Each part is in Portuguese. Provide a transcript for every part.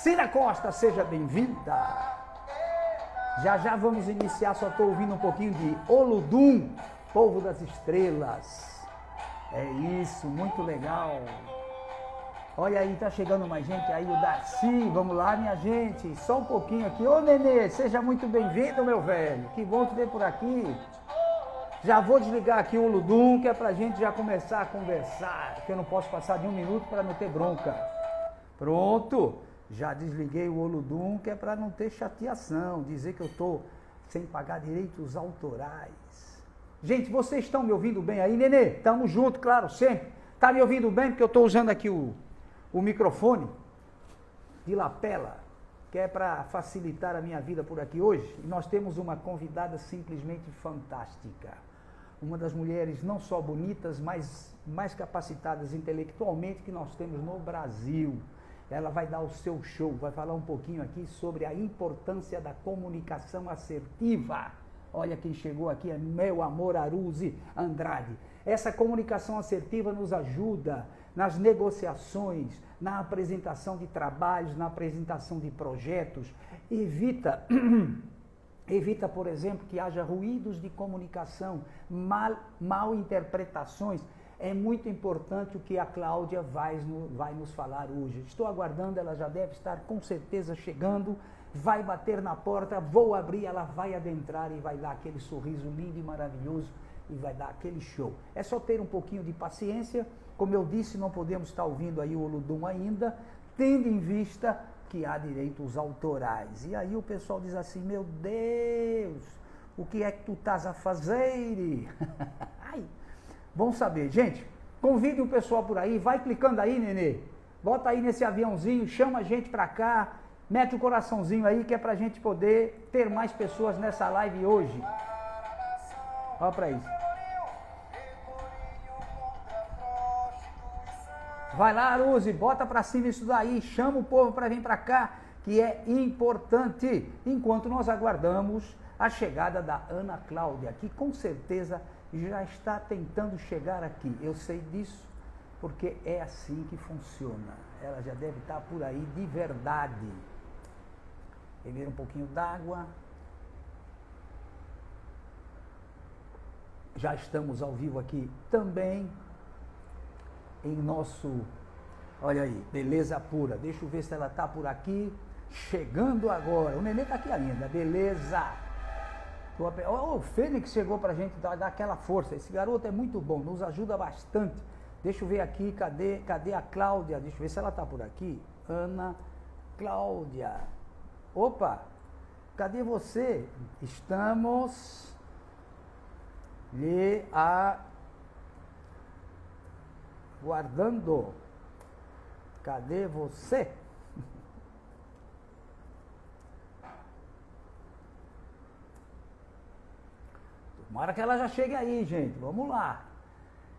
Cira Costa, seja bem-vinda. Já já vamos iniciar, só estou ouvindo um pouquinho de Olodum, povo das estrelas. É isso, muito legal. Olha aí, tá chegando mais gente aí, o Darcy, vamos lá, minha gente, só um pouquinho aqui. Ô, Nenê, seja muito bem-vindo, meu velho, que bom te ver por aqui. Já vou desligar aqui o Olodum, que é pra gente já começar a conversar, que eu não posso passar de 1 minuto para não ter bronca. Pronto, já desliguei o Olodum, que é para não ter chateação, dizer que eu tô sem pagar direitos autorais. Gente, vocês estão me ouvindo bem aí, Nenê? Tamo junto, claro, sempre. Tá me ouvindo bem? Porque eu tô usando aqui o microfone de lapela, que é para facilitar a minha vida por aqui hoje. E nós temos uma convidada simplesmente fantástica. Uma das mulheres não só bonitas, mas mais capacitadas intelectualmente que nós temos no Brasil. Ela vai dar o seu show, vai falar um pouquinho aqui sobre a importância da comunicação assertiva. Olha quem chegou aqui, é meu amor Aruzi Andrade. Essa comunicação assertiva nos ajuda nas negociações, na apresentação de trabalhos, na apresentação de projetos. Evita, por exemplo, que haja ruídos de comunicação, mal interpretações. É muito importante o que a Cláudia vai nos falar hoje. Estou aguardando, ela já deve estar com certeza chegando, vai bater na porta, vou abrir, ela vai adentrar e vai dar aquele sorriso lindo e maravilhoso e vai dar aquele show. É só ter um pouquinho de paciência, como eu disse, não podemos estar ouvindo aí o Olodum ainda, tendo em vista que há direitos autorais. E aí o pessoal diz assim, meu Deus, o que é que tu estás a fazer? Ai, bom saber. Gente, convide o pessoal por aí, vai clicando aí, Nenê, bota aí nesse aviãozinho, chama a gente pra cá, mete o coraçãozinho aí, que é pra gente poder ter mais pessoas nessa live hoje. Olha pra isso. Vai lá, Aruzi, bota pra cima isso daí, chama o povo pra vir pra cá, que é importante, enquanto nós aguardamos a chegada da Ana Cláudia, que com certeza já está tentando chegar aqui. Eu sei disso, porque é assim que funciona. Ela já deve estar por aí de verdade. Beber um pouquinho d'água. Já estamos ao vivo aqui também em nosso... Olha aí, beleza pura. Deixa eu ver se ela está por aqui. Chegando agora. O Nenê está aqui ainda, beleza. O Fênix chegou para a gente dar aquela força. Esse garoto é muito bom, nos ajuda bastante. Deixa eu ver aqui, cadê a Cláudia? Deixa eu ver se ela está por aqui. Ana Cláudia. Opa, cadê você? Estamos lhe aguardando. Cadê você? Tomara que ela já chegue aí, gente. Vamos lá.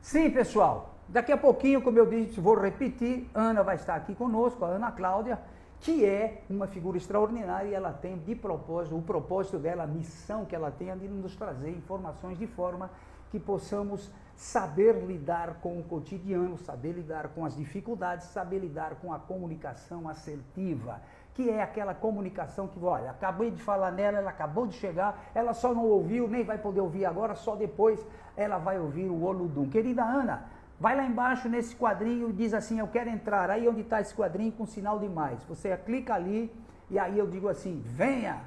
Sim, pessoal. Daqui a pouquinho, como eu disse, vou repetir, Ana vai estar aqui conosco, a Ana Cláudia, que é uma figura extraordinária e ela tem de propósito, o propósito dela, a missão que ela tem é de nos trazer informações de forma que possamos saber lidar com o cotidiano, saber lidar com as dificuldades, saber lidar com a comunicação assertiva, que é aquela comunicação que, olha, acabei de falar nela, ela acabou de chegar, ela só não ouviu, nem vai poder ouvir agora, só depois ela vai ouvir o Olodum. Querida Ana, vai lá embaixo nesse quadrinho e diz assim, eu quero entrar. Aí onde está esse quadrinho com sinal de mais. Você clica ali e aí eu digo assim, venha!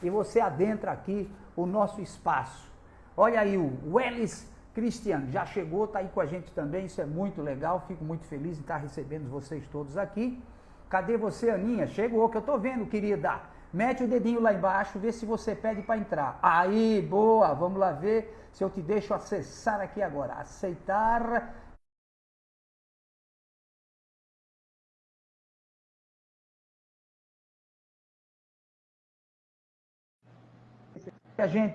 E você adentra aqui o nosso espaço. Olha aí, o Welles Christian já chegou, está aí com a gente também, isso é muito legal, fico muito feliz em estar recebendo vocês todos aqui. Cadê você, Aninha? Chegou, que eu estou vendo, querida. Mete o dedinho lá embaixo, vê se você pede para entrar. Aí, boa, vamos lá ver se eu te deixo acessar aqui agora. Aceitar.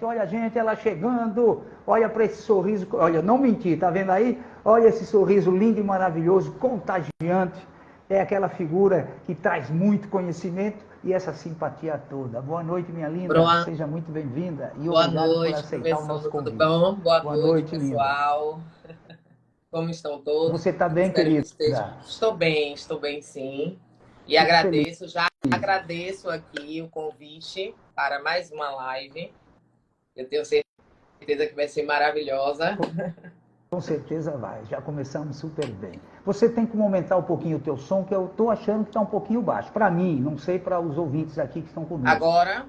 Olha a gente, ela chegando, olha para esse sorriso, olha, não menti, tá vendo aí? Olha esse sorriso lindo e maravilhoso, contagiante, é aquela figura que traz muito conhecimento e essa simpatia toda. Boa noite, minha linda, Boa, seja muito bem-vinda e boa obrigado por noite, aceitar o nosso professor, tudo convite. bom? Boa Boa noite, noite, linda. pessoal. Como estão todos? Você está bem, Espero que querida? estejam. Estou bem sim. E Fico feliz. agradeço. Já agradeço aqui o convite para mais uma live. Eu tenho certeza que vai ser maravilhosa. Com certeza vai, já começamos super bem. Você tem como aumentar um pouquinho o teu som, que eu estou achando que está um pouquinho baixo. Para mim, não sei para os ouvintes aqui que estão conosco. Agora,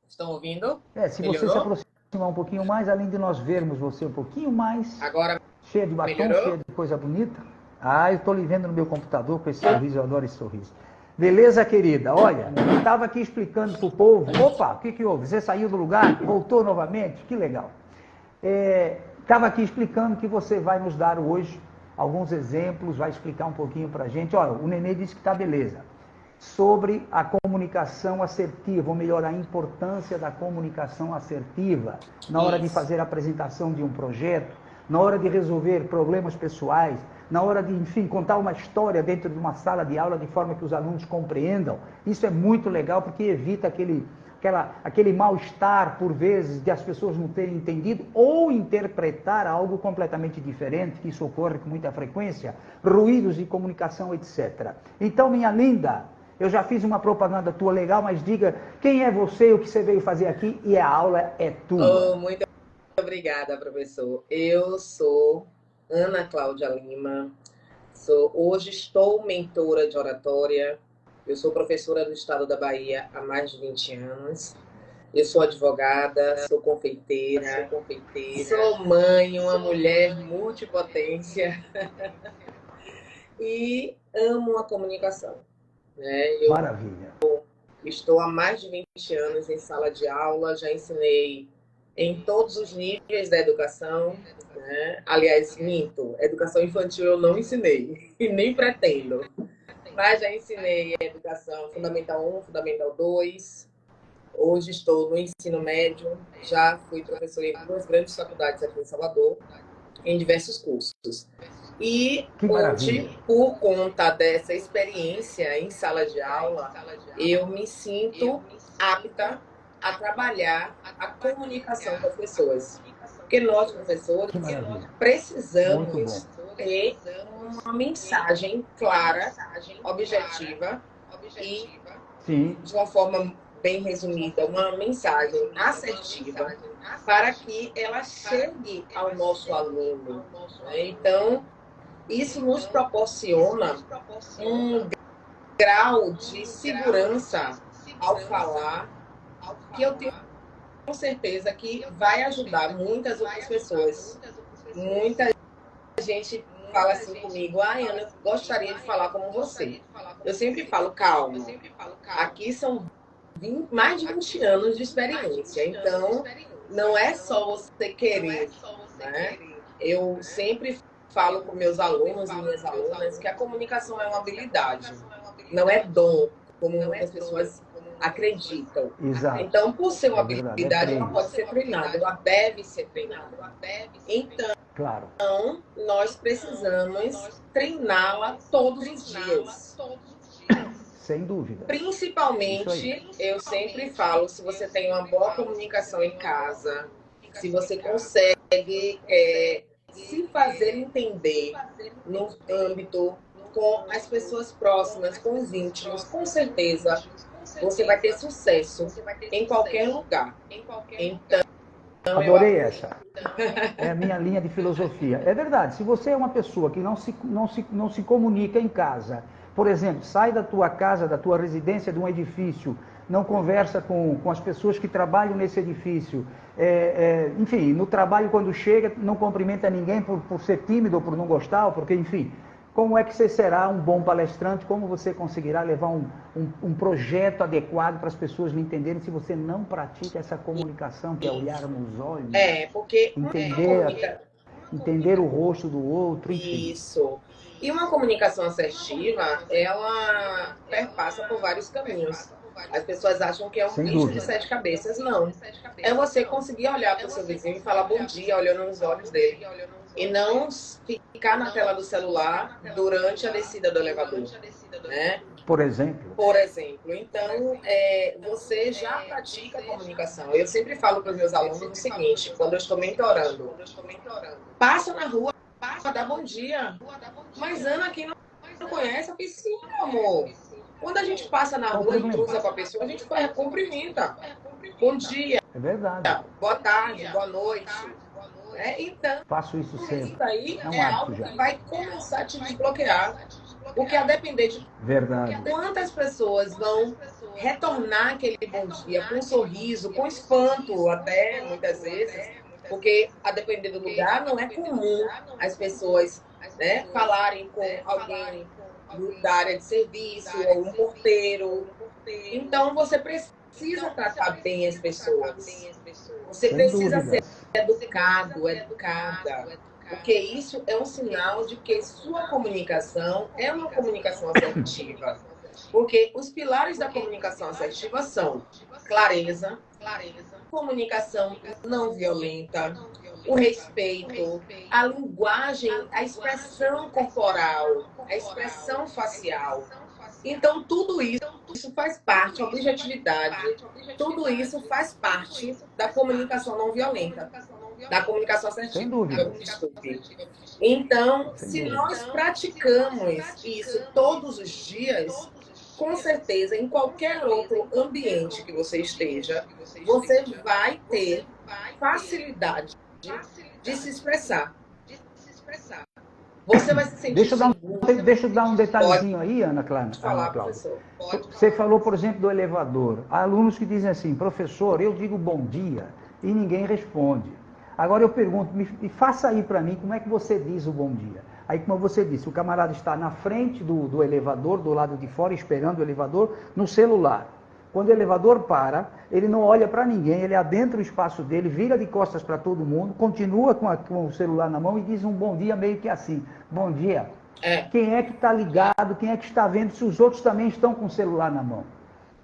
estão ouvindo? Se Melhorou? você se aproximar um pouquinho mais, além de nós vermos você um pouquinho mais, Agora, cheia de batom, melhorou? cheia de coisa bonita. Eu estou lhe vendo no meu computador com esse sorriso, eu adoro esse sorriso. Beleza, querida? Olha, eu estava aqui explicando para o povo. Opa, o que houve? Você saiu do lugar? Voltou novamente? Que legal. Estava aqui explicando que você vai nos dar hoje alguns exemplos, vai explicar um pouquinho para a gente. Olha, o Nenê disse que está beleza. Sobre a comunicação assertiva, ou melhor, a importância da comunicação assertiva na hora de fazer a apresentação de um projeto, na hora de resolver problemas pessoais, na hora de, enfim, contar uma história dentro de uma sala de aula de forma que os alunos compreendam. Isso é muito legal porque evita aquele mal-estar, por vezes, de as pessoas não terem entendido ou interpretar algo completamente diferente, que isso ocorre com muita frequência, ruídos de comunicação, etc. Então, minha linda, eu já fiz uma propaganda tua legal, mas diga quem é você, o que você veio fazer aqui, e a aula é tua. Muito obrigada, professor. Eu sou Ana Cláudia Lima, hoje estou mentora de oratória. Eu sou professora do estado da Bahia há mais de 20 anos. Eu sou advogada, sou confeiteira, sou mãe, uma mulher multipotência e amo a comunicação. Eu Maravilha. estou há mais de 20 anos em sala de aula, já ensinei em todos os níveis da educação. Aliás, minto, educação infantil eu não ensinei e nem pretendo. Mas já ensinei a educação Fundamental 1, Fundamental 2. Hoje estou no ensino médio. Já fui professora em 2 grandes faculdades aqui em Salvador, em diversos cursos. E hoje, por conta dessa experiência em sala de aula, eu me sinto apta a trabalhar a comunicação com as pessoas. Porque nós, professores, precisamos ter uma mensagem clara, objetiva e, de uma forma bem resumida, uma mensagem assertiva para que ela chegue ao nosso aluno. Então, isso nos proporciona um grau de segurança ao falar que eu tenho certeza que vai ajudar muitas outras pessoas. Muita gente fala assim comigo, Ana, eu gostaria de falar como você. Eu sempre falo, calma, aqui são mais de 20 anos de experiência, então não é só você querer, né? Eu sempre falo com meus alunos e minhas alunas que a comunicação é uma habilidade, não é dom, como muitas pessoas acreditam. Exato. Então, por ser uma habilidade, ela pode ser treinada, ela deve ser treinada. Então, nós precisamos treiná-la todos os dias. Sem dúvida. Principalmente, eu sempre falo, se você tem uma boa comunicação em casa, se você consegue se fazer entender no âmbito com as pessoas próximas, com os íntimos, com certeza você vai ter sucesso em qualquer lugar. Então, adorei essa. É a minha linha de filosofia. É verdade, se você é uma pessoa que não se comunica em casa, por exemplo, sai da tua casa, da tua residência, de um edifício, não conversa com as pessoas que trabalham nesse edifício, enfim, no trabalho quando chega, não cumprimenta ninguém por ser tímido ou por não gostar, ou porque, enfim, como é que você será um bom palestrante? Como você conseguirá levar um projeto adequado para as pessoas lhe entenderem se você não pratica essa comunicação, que é olhar nos olhos? Porque entender o rosto do outro, enfim. Isso. E uma comunicação assertiva, ela perpassa por vários caminhos. As pessoas acham que é um bicho de 7 cabeças. Não. É você conseguir olhar para o seu vizinho e falar bom dia, olhando nos olhos dele. E não ficar na tela do celular durante a descida do elevador. Né? Por exemplo. Então, você já pratica a comunicação. Eu sempre falo para os meus alunos o seguinte, quando eu estou mentorando. Passa na rua, dá bom dia. Mas Ana, quem não conhece, eu disse, sim, meu amor. Quando a gente passa na rua e cruza com a pessoa, a gente cumprimenta. Bom dia. É verdade. Boa tarde, boa noite. Então, faço isso sempre. Isso aí é um é hábito algo já. que vai começar a te desbloquear. Porque a depender de Verdade. quantas pessoas vão retornar aquele bom dia com um sorriso, com espanto até, muitas vezes, porque a depender do lugar não é comum as pessoas, né, falarem com alguém da área de serviço ou um porteiro. Então você precisa tratar bem as pessoas. Você Sem precisa dúvida. ser educado, educada. Porque isso é um sinal de que sua comunicação é uma comunicação assertiva. Porque os pilares da comunicação assertiva são clareza, comunicação não violenta, o respeito, a linguagem, a expressão corporal, a expressão facial. Então, tudo isso faz parte, a objetividade, tudo isso faz parte da comunicação não violenta, da comunicação Sem assertiva. dúvida. Desculpe. Então, Sem se dúvida. nós praticamos isso todos os dias, com certeza, em qualquer outro ambiente que você esteja, você vai ter facilidade de se expressar. Você vai se sentir Deixa eu dar um seguro. detalhezinho aí, Ana Pode falar, Cláudia. professor. Você falou, por exemplo, do elevador. Há alunos que dizem assim, professor, eu digo bom dia e ninguém responde. Agora eu pergunto, me faça aí para mim como é que você diz o bom dia. Aí, como você disse, o camarada está na frente do elevador, do lado de fora, esperando o elevador, no celular. Quando o elevador para, ele não olha para ninguém, ele adentra o espaço dele, vira de costas para todo mundo, continua com o celular na mão e diz um bom dia meio que assim, bom dia. Quem é que está ligado, quem é que está vendo se os outros também estão com o celular na mão?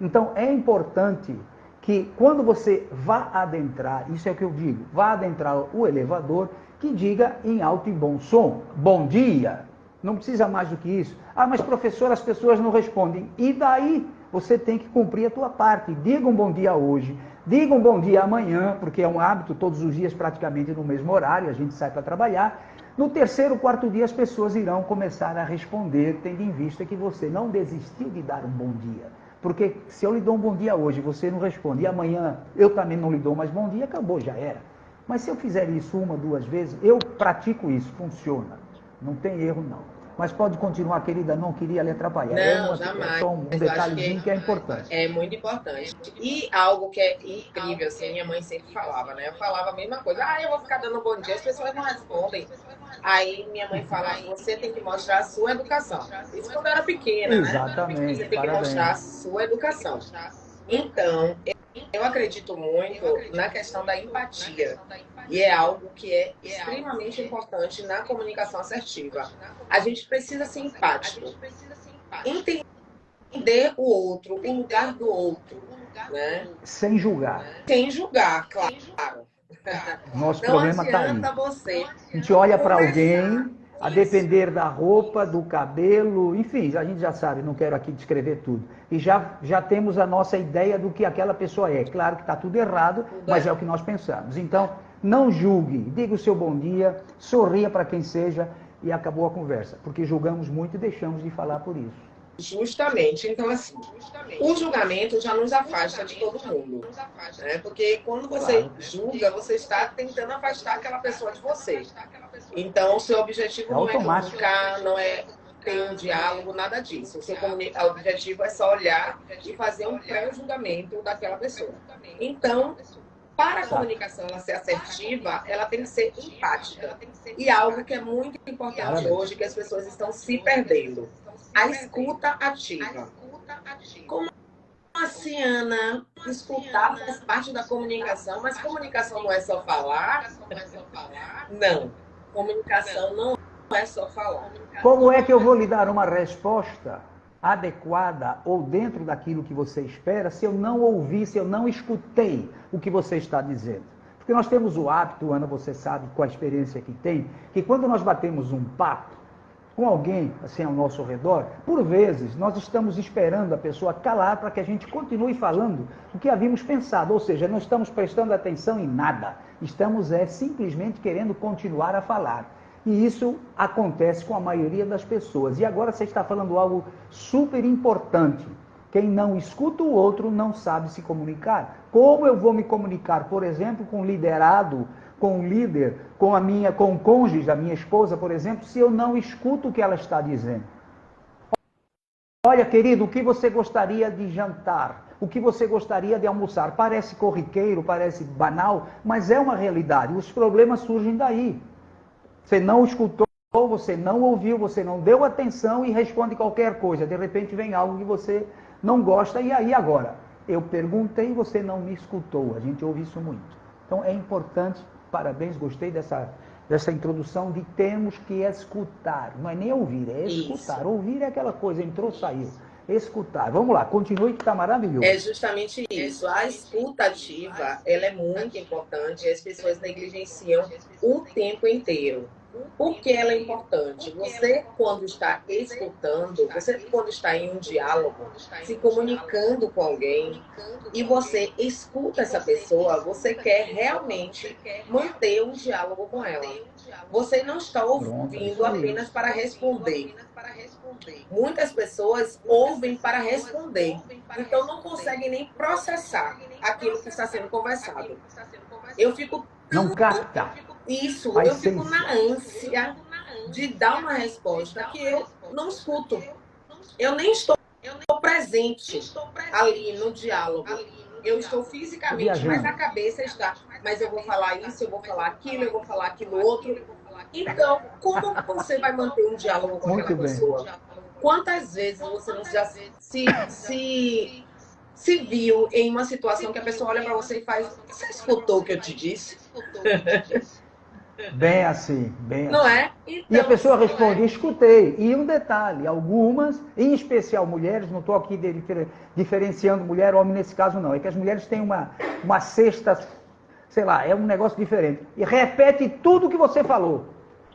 Então, é importante que quando você vá adentrar, isso é o que eu digo, vá adentrar o elevador, que diga em alto e bom som, bom dia. Não precisa mais do que isso. Ah, mas professor, as pessoas não respondem. E daí? Você tem que cumprir a tua parte. Diga um bom dia hoje, diga um bom dia amanhã, porque é um hábito todos os dias praticamente no mesmo horário, a gente sai para trabalhar. No terceiro, quarto dia as pessoas irão começar a responder, tendo em vista que você não desistiu de dar um bom dia. Porque se eu lhe dou um bom dia hoje, você não responde, e amanhã eu também não lhe dou mais bom dia, acabou, já era. Mas se eu fizer isso uma, duas vezes, eu pratico isso, funciona. Não tem erro, não. Mas pode continuar, querida, não queria lhe atrapalhar. Não, jamais. É só um detalhezinho que é importante. É muito importante. E algo que é incrível, assim, minha mãe sempre falava, né? Eu falava a mesma coisa. Ah, eu vou ficar dando bom dia, as pessoas não respondem. Aí minha mãe fala, você tem que mostrar a sua educação. Isso quando eu era pequena, né? Exatamente, Você tem que mostrar a sua educação. Então, eu acredito muito na questão da empatia. E é algo que é extremamente importante na comunicação assertiva. A gente precisa ser empático. Entender o outro, o lugar do outro. Né? Sem julgar. Sem julgar, claro. Nosso Não problema está aí. adianta você. A gente olha para alguém, a depender da roupa, do cabelo, enfim, a gente já sabe, não quero aqui descrever tudo. E já temos a nossa ideia do que aquela pessoa é. Claro que está tudo errado, mas é o que nós pensamos. Então, não julgue, diga o seu bom dia, sorria para quem seja e acabou a conversa. Porque julgamos muito e deixamos de falar por isso. Justamente. Então, assim, o julgamento já nos afasta de todo mundo. Né? Porque quando você julga, você está tentando afastar aquela pessoa de você. Então, o seu objetivo não é comunicar, não é ter um diálogo, nada disso. O seu objetivo é só olhar e fazer um pré-julgamento daquela pessoa. Então, para a comunicação ela ser assertiva, ela tem que ser empática. E algo que é muito importante hoje, que as pessoas estão se perdendo. A escuta ativa. Como assim, Ana? Escutar faz parte da comunicação, mas comunicação não é só falar? Não. Comunicação não é só falar. Como é que eu vou lhe dar uma resposta adequada ou dentro daquilo que você espera se eu não ouvi, se eu não escutei o que você está dizendo? Porque nós temos o hábito, Ana, você sabe, com a experiência que tem, que quando nós batemos um papo com alguém assim ao nosso redor, por vezes nós estamos esperando a pessoa calar para que a gente continue falando o que havíamos pensado, ou seja, não estamos prestando atenção em nada, estamos simplesmente querendo continuar a falar. E isso acontece com a maioria das pessoas. E agora você está falando algo super importante. Quem não escuta o outro não sabe se comunicar. Como eu vou me comunicar, por exemplo, com o liderado, com o líder, com o cônjuge, a minha esposa, por exemplo, se eu não escuto o que ela está dizendo? Olha, querido, o que você gostaria de jantar? O que você gostaria de almoçar? Parece corriqueiro, parece banal, mas é uma realidade. Os problemas surgem daí. Você não escutou, você não ouviu, você não deu atenção e responde qualquer coisa. De repente vem algo que você não gosta, e aí agora? Eu perguntei e você não me escutou. A gente ouve isso muito. Então é importante, parabéns, gostei dessa introdução de termos que escutar. Não é nem ouvir, é escutar. Isso. Ouvir é aquela coisa, entrou, saiu. Escutar. Vamos lá, continue que está maravilhoso. É justamente isso. A escuta ativa, ela é muito importante e as pessoas negligenciam o tempo inteiro. Por que ela é importante? Você, quando está escutando, você, quando está em um diálogo, se comunicando com alguém, e você escuta essa pessoa, você quer realmente manter um diálogo com ela. Você não está ouvindo apenas para responder. Muitas pessoas ouvem para responder, então não conseguem nem processar aquilo que está sendo conversado. Eu fico não capta. Isso, eu fico na ânsia de dar uma resposta que eu não escuto. Eu nem estou presente ali no diálogo. Eu estou fisicamente, mas a cabeça está. Mas eu vou falar isso, eu vou falar aquilo, eu vou falar aquilo outro. Então, como você vai manter um diálogo com aquela pessoa? Quantas vezes você não já se viu em uma situação que a pessoa olha para você e faz: você escutou o que eu te disse? Bem assim, bem não assim. É? Então, e a pessoa responde: escutei. E um detalhe, algumas, em especial mulheres, não estou aqui diferenciando mulher ou homem nesse caso não, é que as mulheres têm uma cesta, sei lá, é um negócio diferente. E repete tudo que você falou.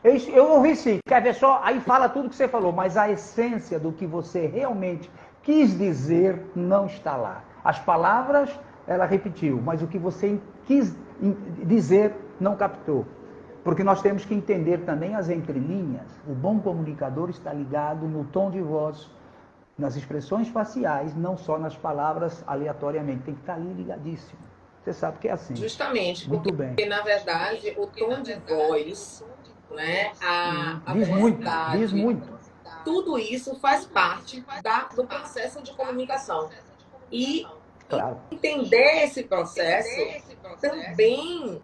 Eu ouvi sim, quer ver só? Aí fala tudo que você falou, mas a essência do que você realmente quis dizer não está lá. As palavras, ela repetiu, mas o que você quis dizer não captou. Porque nós temos que entender também as entrelinhas. O bom comunicador está ligado no tom de voz, nas expressões faciais, não só nas palavras aleatoriamente. Tem que estar ali ligadíssimo. Você sabe que é assim. Justamente, muito bem. Porque na verdade o tom de voz, né, a diz muito. Tudo isso faz parte do processo de comunicação. E claro, entender esse processo também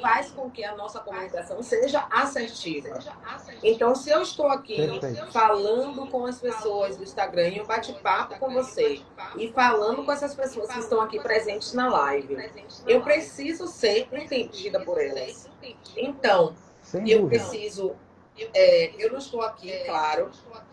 faz com que a nossa comunicação seja assertiva. Então, se eu estou aqui falando com as pessoas do Instagram e um bate-papo com você e falando com essas pessoas que estão aqui presentes na live, eu preciso ser entendida por elas. Então, eu preciso... eu não estou aqui, claro,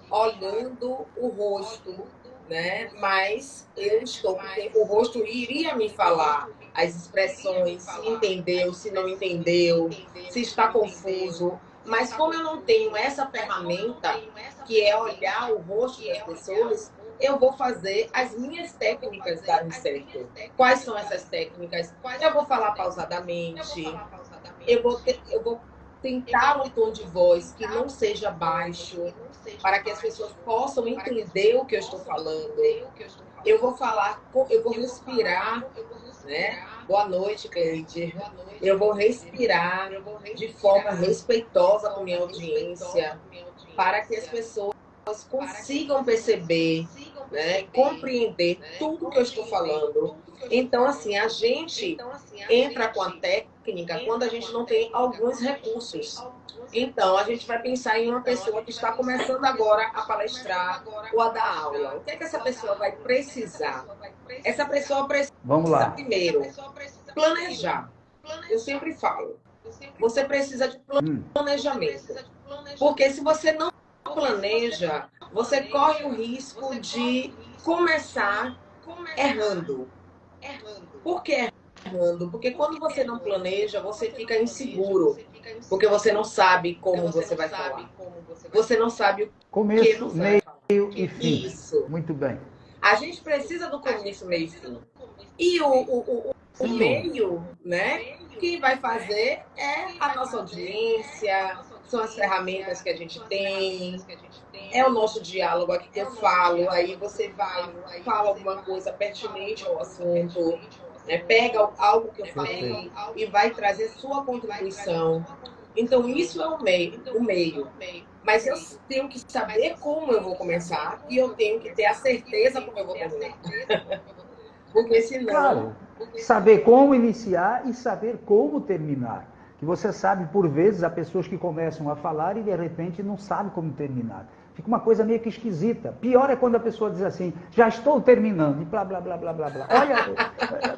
olhando o rosto, né? Mas eu estou, porque o rosto iria me falar as expressões, se entendeu, se não entendeu, se está confuso. Mas como eu não tenho essa ferramenta, que é olhar o rosto das pessoas, eu vou fazer as minhas técnicas darem certo. Quais são essas técnicas? Eu vou falar pausadamente, eu vou tentar um tom de voz que não seja baixo, para que as pessoas possam entender o que eu estou falando. Eu vou falar, eu vou respirar, né? Boa noite, Cleide. Eu vou respirar de forma respeitosa com minha audiência, para que as pessoas consigam perceber, né? Compreender tudo que eu estou falando. Então, assim, a gente entra com a técnica quando a gente não tem alguns recursos. Então, a gente vai pensar em uma pessoa que está começando agora a palestrar ou a dar aula. O que é que essa pessoa vai precisar? Essa pessoa precisa, primeiro, planejar. Eu sempre falo, você precisa de planejamento. Porque se você não planeja, você corre o risco de começar errando. Por que errando? Porque quando você não planeja, você fica inseguro. Porque você não sabe como você vai falar. Você não sabe o começo, meio e fim. Isso. Muito bem. A gente precisa do começo, meio e fim. E o meio, né, que vai fazer é a nossa audiência, são as ferramentas que a gente tem, é o nosso diálogo aqui que eu falo, aí você vai, fala alguma coisa pertinente ao assunto, né? Pega algo que eu falei e vai trazer sua contribuição. Então, isso é o meio. Mas eu tenho que saber como eu vou começar e eu tenho que ter a certeza como eu vou terminar. Porque senão... Claro, saber como iniciar e saber como terminar. Que você sabe, por vezes, há pessoas que começam a falar e de repente não sabe como terminar. Fica uma coisa meio que esquisita. Pior é quando a pessoa diz assim, já estou terminando, e blá, blá, blá, blá, blá, blá. Olha,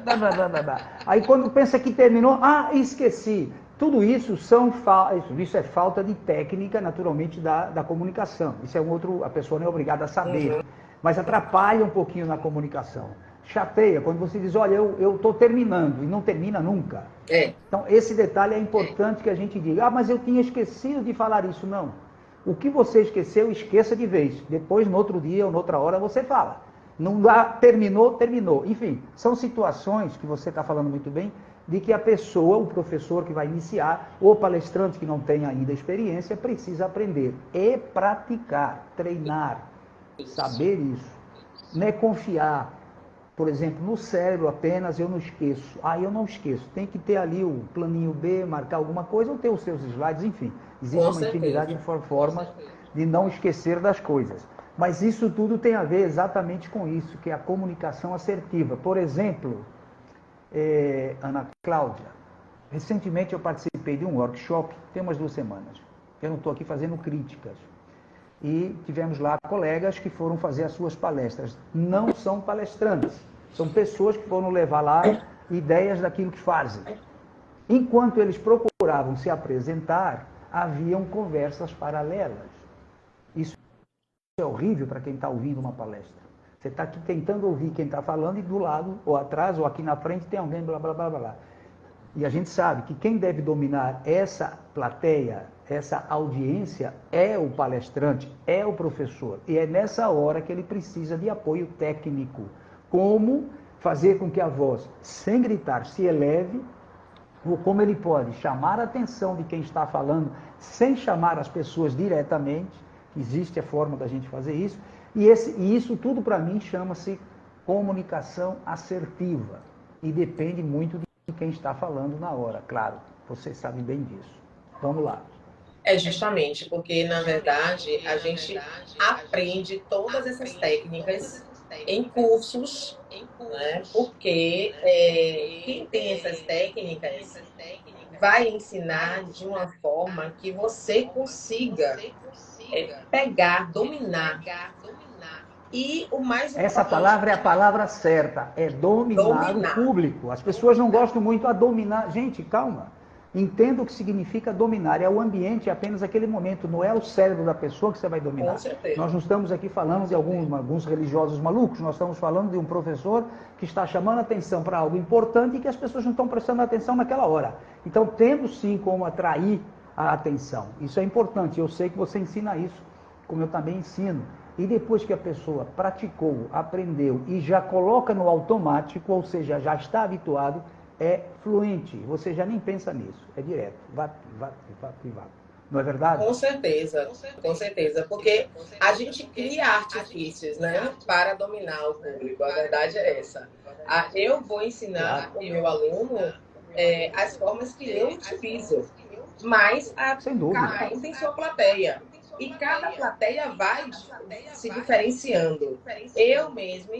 blá, blá, blá, blá, blá. Aí quando pensa que terminou, esqueci. Tudo isso isso é falta de técnica, naturalmente, da comunicação. Isso é a pessoa não é obrigada a saber. Mas atrapalha um pouquinho na comunicação. Chateia quando você diz, olha, eu estou terminando, e não termina nunca. Então, esse detalhe é importante que a gente diga, mas eu tinha esquecido de falar isso. Não. O que você esqueceu, esqueça de vez. Depois, no outro dia ou noutra hora, você fala. Não dá, terminou. Enfim, são situações que você está falando muito bem, de que a pessoa, o professor que vai iniciar, ou o palestrante que não tem ainda experiência, precisa aprender e praticar, treinar, saber isso. Não é confiar, por exemplo, no cérebro apenas, eu não esqueço. Eu não esqueço. Tem que ter ali o planinho B, marcar alguma coisa, ou ter os seus slides, enfim. Existe uma infinidade de formas de não esquecer das coisas. Mas isso tudo tem a ver exatamente com isso, que é a comunicação assertiva. Por exemplo, Ana Cláudia, recentemente eu participei de um workshop, tem umas 2 semanas. Eu não estou aqui fazendo críticas. E tivemos lá colegas que foram fazer as suas palestras. Não são palestrantes, são pessoas que foram levar lá ideias daquilo que fazem. Enquanto eles procuravam se apresentar, haviam conversas paralelas. Isso é horrível para quem está ouvindo uma palestra. Você está aqui tentando ouvir quem está falando e do lado, ou atrás, ou aqui na frente tem alguém, blá, blá, blá, blá. E a gente sabe que quem deve dominar essa plateia, essa audiência, é o palestrante, é o professor. E é nessa hora que ele precisa de apoio técnico. Como fazer com que a voz, sem gritar, se eleve, ou como ele pode chamar a atenção de quem está falando, sem chamar as pessoas diretamente. Existe a forma da gente fazer isso. E isso tudo, para mim, chama-se comunicação assertiva. E depende muito de quem está falando na hora, claro. Vocês sabem bem disso. Vamos lá. É justamente porque, na verdade, a gente aprende todas essas técnicas em cursos, né? Porque quem tem essas técnicas vai ensinar de uma forma que você consiga pegar, dominar. E o mais Essa palavra é a palavra certa, é dominar o público. As pessoas não gostam muito a dominar. Gente, calma. Entenda o que significa dominar. É o ambiente, é apenas aquele momento. Não é o cérebro da pessoa que você vai dominar. Com certeza. Nós não estamos aqui falando de alguns religiosos malucos. Nós estamos falando de um professor que está chamando atenção para algo importante e que as pessoas não estão prestando atenção naquela hora. Então, temos sim como atrair a atenção. Isso é importante. Eu sei que você ensina isso, como eu também ensino. E depois que a pessoa praticou, aprendeu e já coloca no automático, ou seja, já está habituado, é fluente. Você já nem pensa nisso. É direto. Vá. Não é verdade? Com certeza. Porque a gente cria artifícios, né, para dominar o público. A verdade é essa. Eu vou ensinar o meu aluno as formas que eu utilizo. Mas cada um tem sua plateia. E cada plateia vai se diferenciando. Eu mesma,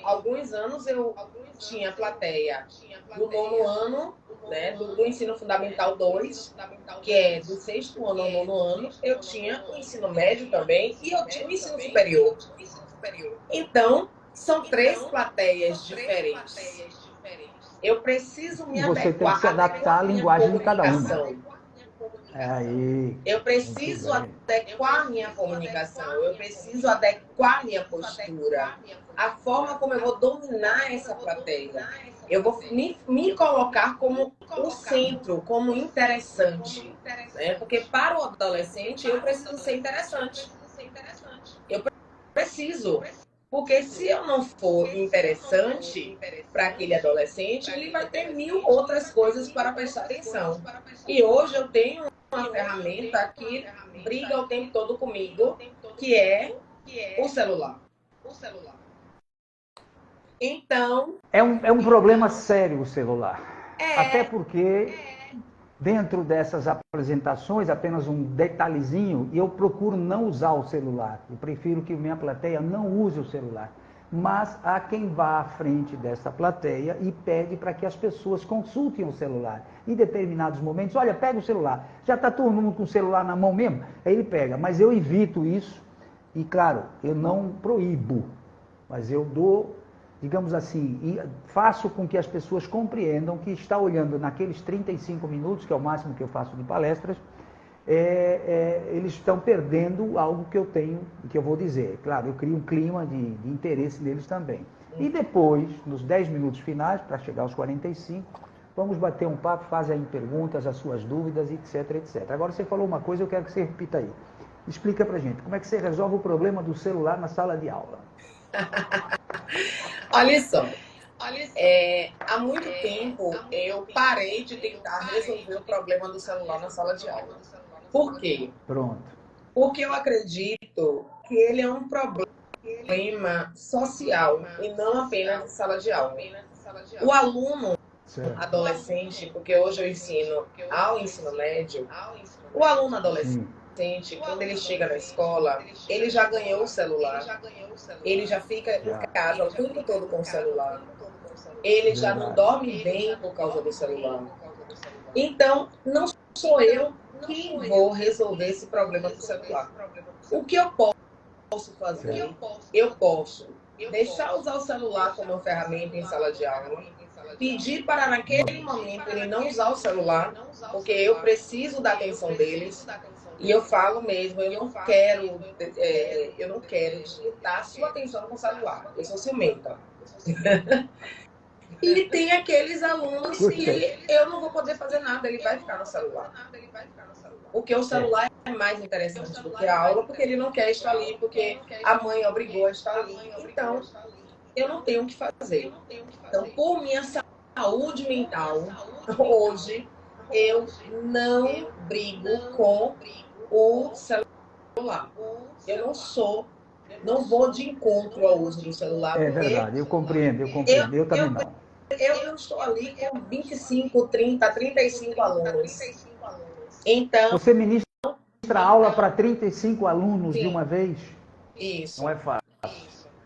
alguns anos eu tinha plateia do 9º ano, né, do ensino fundamental 2, que é do 6º ano ao 9º ano. Eu tinha o ensino médio também e eu tinha o ensino superior. Então, são 3 plateias diferentes. Eu preciso me adequar. Você tem que se adaptar à linguagem de cada uma. Eu preciso adequar a minha comunicação, eu preciso adequar a minha postura, a forma como eu vou dominar essa plateia. Eu vou me colocar como o centro, como interessante, né? Porque para o adolescente eu preciso ser interessante. Eu preciso. Porque se eu não for interessante para aquele adolescente, ele vai ter 1000 outras coisas para prestar atenção. E hoje eu tenho uma ferramenta que briga o tempo todo comigo, que é o celular. Então... É um problema sério o celular. Até É, porque, dentro dessas apresentações, apenas um detalhezinho, e eu procuro não usar o celular. Eu prefiro que minha plateia não use o celular. Mas há quem vá à frente dessa plateia e pede para que as pessoas consultem o celular. Em determinados momentos, olha, pega o celular. Já está todo mundo com o celular na mão mesmo? Aí ele pega. Mas eu evito isso. E, claro, eu não proíbo. Mas eu dou, digamos assim, e faço com que as pessoas compreendam que está olhando naqueles 35 minutos, que é o máximo que eu faço de palestras, eles estão perdendo algo que eu tenho, que eu vou dizer. Claro, eu crio um clima de interesse neles também. E depois, nos 10 minutos finais, para chegar aos 45, vamos bater um papo, fazem aí perguntas, as suas dúvidas, etc, etc. Agora você falou uma coisa, eu quero que você repita aí. Explica pra gente, como é que você resolve o problema do celular na sala de aula? olha só, há muito tempo eu parei de tentar resolver o problema do celular na sala de aula. Por quê? Pronto. Porque eu acredito que ele é um problema social e não apenas de sala de aula. O aluno Certo. adolescente, porque hoje eu ensino ao ensino médio, o aluno adolescente, quando ele chega na escola, ele já ganhou o celular, ele já fica em casa o tempo todo com o celular, ele já não dorme bem por causa do celular. Então, não sou eu que vou resolver esse problema do celular. O que eu posso fazer? Eu posso deixar usar o celular como ferramenta em sala de aula, pedir para naquele momento ele não usar o celular, porque eu preciso da atenção deles. E eu falo mesmo, eu não quero despertar a sua atenção com o celular. Eu sou ciumenta. E tem aqueles alunos que eu não vou poder fazer nada, ele vai ficar no celular. Porque o celular é mais interessante do que a aula, porque ele não quer estar ali, porque a mãe obrigou a estar ali. Então, eu não tenho o que fazer. Então, por minha saúde mental, hoje, eu não brigo com o celular. Eu não vou de encontro ao uso do celular. É verdade, eu compreendo. Eu também não. Eu estou ali com 25, 30, 35 alunos. Então... Você ministra aula para 35 alunos de uma vez? Isso. Não é fácil.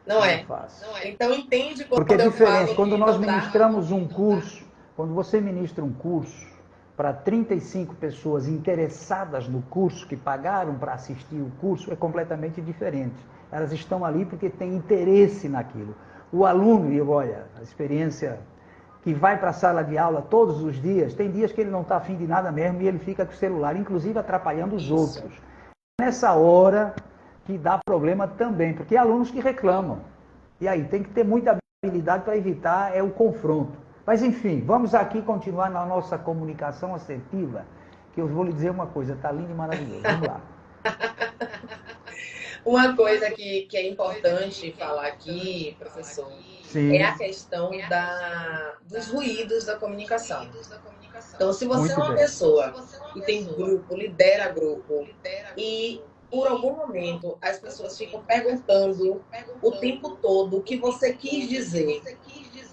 Não é fácil. Então, entende quando Porque é diferente. Quando nós não dá... ministramos um curso, quando você ministra um curso para 35 pessoas interessadas no curso, que pagaram para assistir o curso, é completamente diferente. Elas estão ali porque têm interesse naquilo. O aluno, e olha, a experiência que vai para a sala de aula todos os dias, tem dias que ele não está afim de nada mesmo e ele fica com o celular, inclusive atrapalhando os outros. Nessa hora que dá problema também, porque há alunos que reclamam. E aí, tem que ter muita habilidade para evitar o confronto. Mas enfim, vamos aqui continuar na nossa comunicação assertiva, que eu vou lhe dizer uma coisa, está lindo e maravilhoso. Vamos lá. Uma coisa que é importante falar aqui, professor, é a questão dos ruídos da comunicação. Então, se você é uma pessoa que tem grupo, lidera grupo, e por algum momento as pessoas ficam perguntando o tempo todo o que você quis dizer,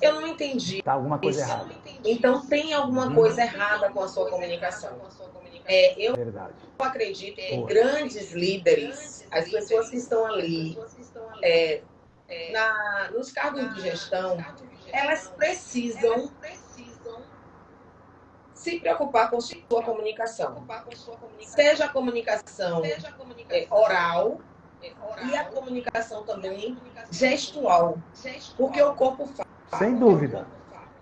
eu não entendi. Está alguma coisa errada. Então, tem alguma coisa errada com a sua comunicação. Eu acredito que grandes líderes, as pessoas que estão ali nos cargos de gestão, elas precisam se preocupar com sua comunicação. Seja a comunicação oral e a comunicação também gestual. Porque o corpo fala. Sem dúvida.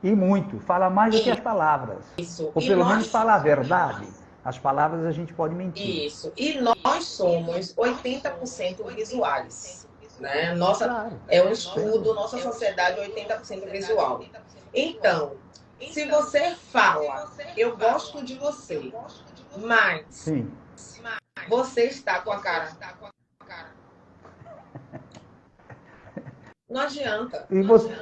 E muito. Fala mais do que as palavras. Isso. Ou pelo menos fala a verdade. As palavras a gente pode mentir. Isso. E nós somos 80% visuais. Né? É um estudo, nossa sociedade é 80% visual. Então, se você fala, eu gosto de você, mas você está com a cara... Não adianta. E você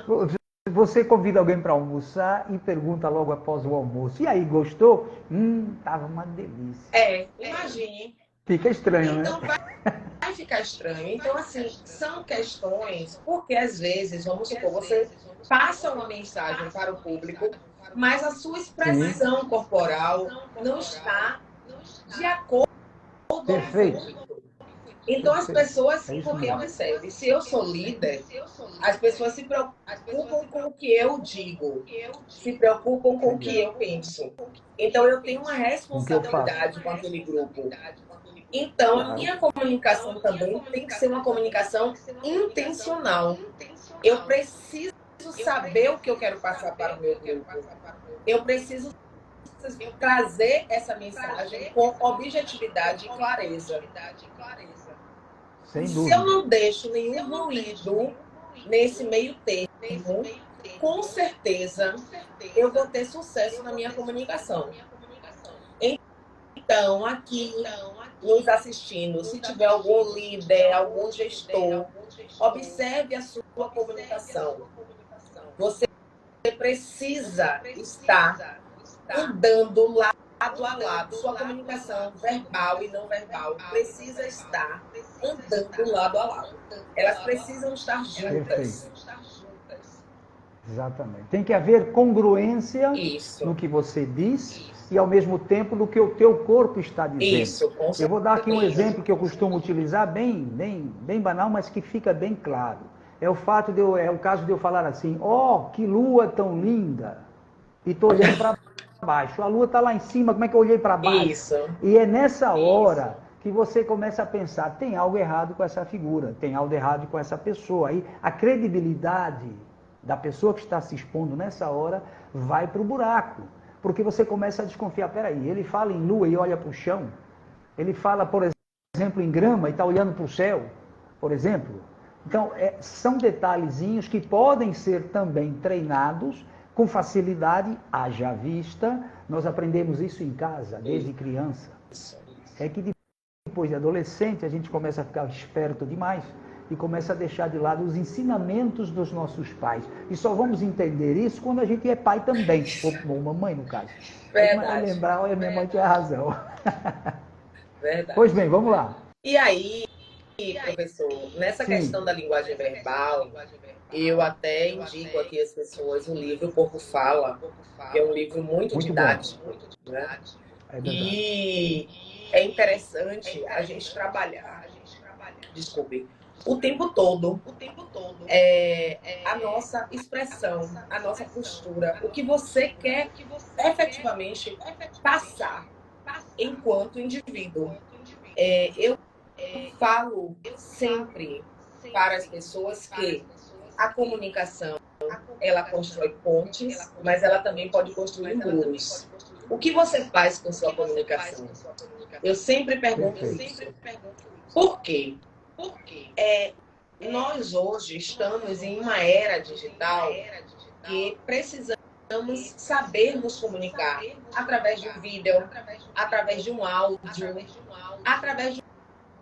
Você convida alguém para almoçar e pergunta logo após o almoço. E aí, gostou? Tava uma delícia. Imagine. Fica estranho, né? Então vai ficar estranho. Então, assim, são questões, porque às vezes, vamos supor, você passa uma mensagem para o público, mas a sua expressão corporal não está de acordo com o Perfeito. público. Então, as pessoas, É isso porque mesmo. observe, se eu sou líder, as pessoas se preocupam com o que eu digo, se preocupam com o que eu penso. Então, eu tenho uma Com o que eu faço. responsabilidade com aquele grupo. Então, a minha comunicação também tem que ser uma comunicação intencional. Eu preciso saber o que eu quero passar para o meu grupo. Eu preciso trazer essa mensagem com objetividade e clareza. Sem Se dúvida. eu não deixo nenhum ruído nesse meio termo, com certeza eu vou ter sucesso na minha comunicação. Então, aqui nos assistindo, se tiver algum líder, algum gestor, observe a sua comunicação. Você precisa estar andando lado a lado. Sua comunicação verbal e não verbal precisa estar andando lado a lado. Elas precisam estar juntas. Perfeito. Exatamente. Tem que haver congruência no que você diz e, ao mesmo tempo, no que o teu corpo está dizendo. Isso, com certeza. Eu vou dar aqui um exemplo que eu costumo utilizar, bem banal, mas que fica bem claro. É o caso de eu falar assim: que lua tão linda! E estou olhando para baixo. A lua está lá em cima, como é que eu olhei para baixo? Isso. E é nessa hora que você começa a pensar: tem algo errado com essa figura, tem algo errado com essa pessoa. Aí a credibilidade da pessoa que está se expondo nessa hora vai para o buraco. Porque você começa a desconfiar: peraí, ele fala em lua e olha para o chão? Ele fala, por exemplo, em grama e está olhando para o céu, por exemplo? Então, são detalhezinhos que podem ser também treinados com facilidade, haja vista. Nós aprendemos isso em casa, desde criança. É que depois de adolescente, a gente começa a ficar esperto demais e começa a deixar de lado os ensinamentos dos nossos pais. E só vamos entender isso quando a gente é pai também, ou mamãe, no caso. Verdade. Lembrar, olha, minha mãe tinha razão. Verdade. Pois bem, vamos lá. E aí, professor, nessa questão da linguagem verbal, eu até indico aqui às pessoas o livro O Corpo Fala, que é um livro muito didático, né? E é interessante a gente trabalhar, o tempo todo a nossa expressão, a nossa postura, o que você quer efetivamente passar enquanto indivíduo. Eu falo sempre para as pessoas que a comunicação, ela constrói pontes, mas ela também pode construir muros. O que você faz com sua comunicação? Eu sempre pergunto isso. Por quê? Nós hoje estamos em uma era digital que precisamos saber nos comunicar através de um vídeo, através de um áudio, através de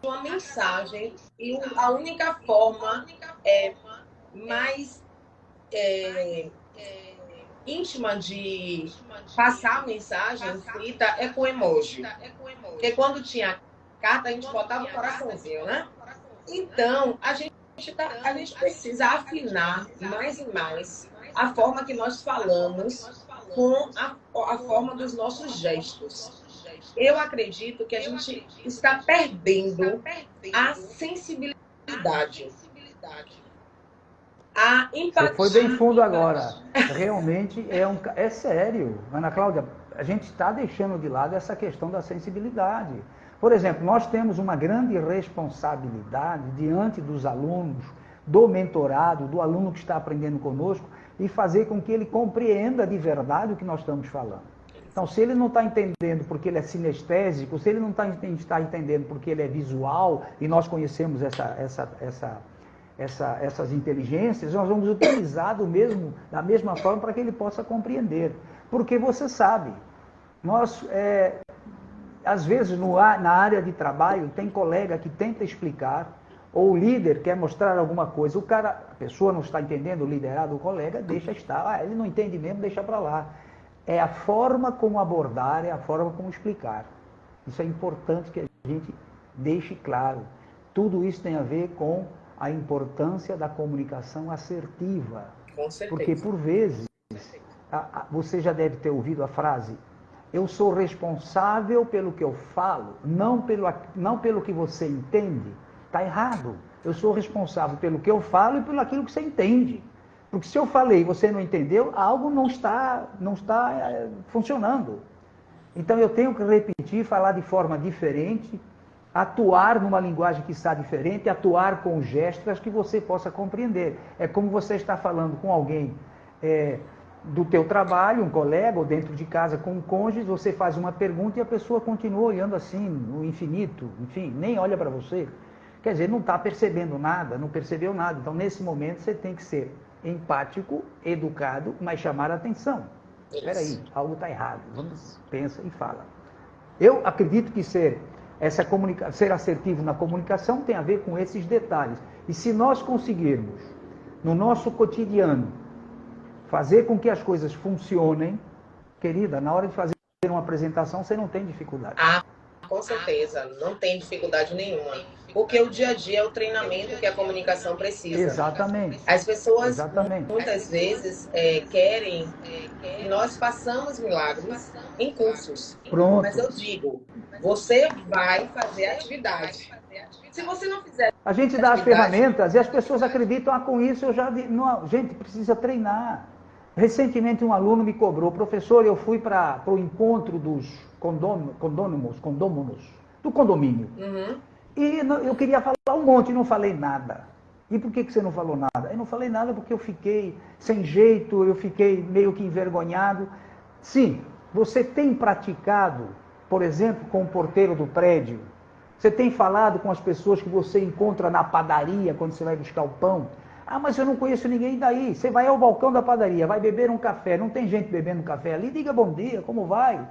uma mensagem. E a única forma mais íntima de passar a mensagem escrita é com emoji. Porque quando tinha carta, a gente botava o coraçãozinho, né? Então, a gente precisa afinar mais e mais a forma que nós falamos com a forma dos nossos gestos. Eu acredito que a gente está perdendo a sensibilidade, a empatia. Você foi bem fundo agora. Realmente é sério. Ana Cláudia, a gente está deixando de lado essa questão da sensibilidade. Por exemplo, nós temos uma grande responsabilidade diante dos alunos, do mentorado, do aluno que está aprendendo conosco, e fazer com que ele compreenda de verdade o que nós estamos falando. Então, se ele não está entendendo porque ele é sinestésico, se ele não está entendendo porque ele é visual, e nós conhecemos essas inteligências, nós vamos utilizar da mesma forma para que ele possa compreender. Porque você sabe, às vezes na área de trabalho tem colega que tenta explicar Ou o líder quer mostrar alguma coisa, a pessoa não está entendendo, o liderado, o colega, deixa estar. Ele não entende mesmo, deixa para lá. É a forma como abordar, é a forma como explicar. Isso é importante que a gente deixe claro. Tudo isso tem a ver com a importância da comunicação assertiva. Com certeza. Porque, por vezes, você já deve ter ouvido a frase: eu sou responsável pelo que eu falo, não pelo que você entende. Está errado. Eu sou responsável pelo que eu falo e pelo aquilo que você entende. Porque se eu falei e você não entendeu, algo não está funcionando. Então eu tenho que repetir, falar de forma diferente, atuar numa linguagem que está diferente, atuar com gestos que você possa compreender. É como você está falando com alguém do teu trabalho, um colega, ou dentro de casa com um cônjuge, você faz uma pergunta e a pessoa continua olhando assim, no infinito, enfim, nem olha para você. Quer dizer, não está percebendo nada, não percebeu nada. Então, nesse momento, você tem que ser empático, educado, mas chamar a atenção. Espera aí, algo está errado. Vamos, pensa e fala. Eu acredito que ser assertivo na comunicação tem a ver com esses detalhes. E se nós conseguirmos, no nosso cotidiano, fazer com que as coisas funcionem, querida, na hora de fazer uma apresentação, você não tem dificuldade. Com certeza, não tem dificuldade nenhuma. Porque o dia a dia é o treinamento que a comunicação precisa. Exatamente. As pessoas, muitas vezes, querem que nós façamos milagres em cursos. Pronto. Mas eu digo, você vai fazer atividade. Se você não fizer... A gente dá as ferramentas e as pessoas acreditam, com isso eu já vi. Não, gente, precisa treinar. Recentemente um aluno me cobrou: professor, eu fui para o encontro dos condôminos, do condomínio. Uhum. E eu queria falar um monte, e não falei nada. E por que você não falou nada? Eu não falei nada porque eu fiquei sem jeito, eu fiquei meio que envergonhado. Sim, você tem praticado, por exemplo, com o porteiro do prédio, você tem falado com as pessoas que você encontra na padaria quando você vai buscar o pão. Mas eu não conheço ninguém daí. Você vai ao balcão da padaria, vai beber um café, não tem gente bebendo café ali, diga bom dia, como vai?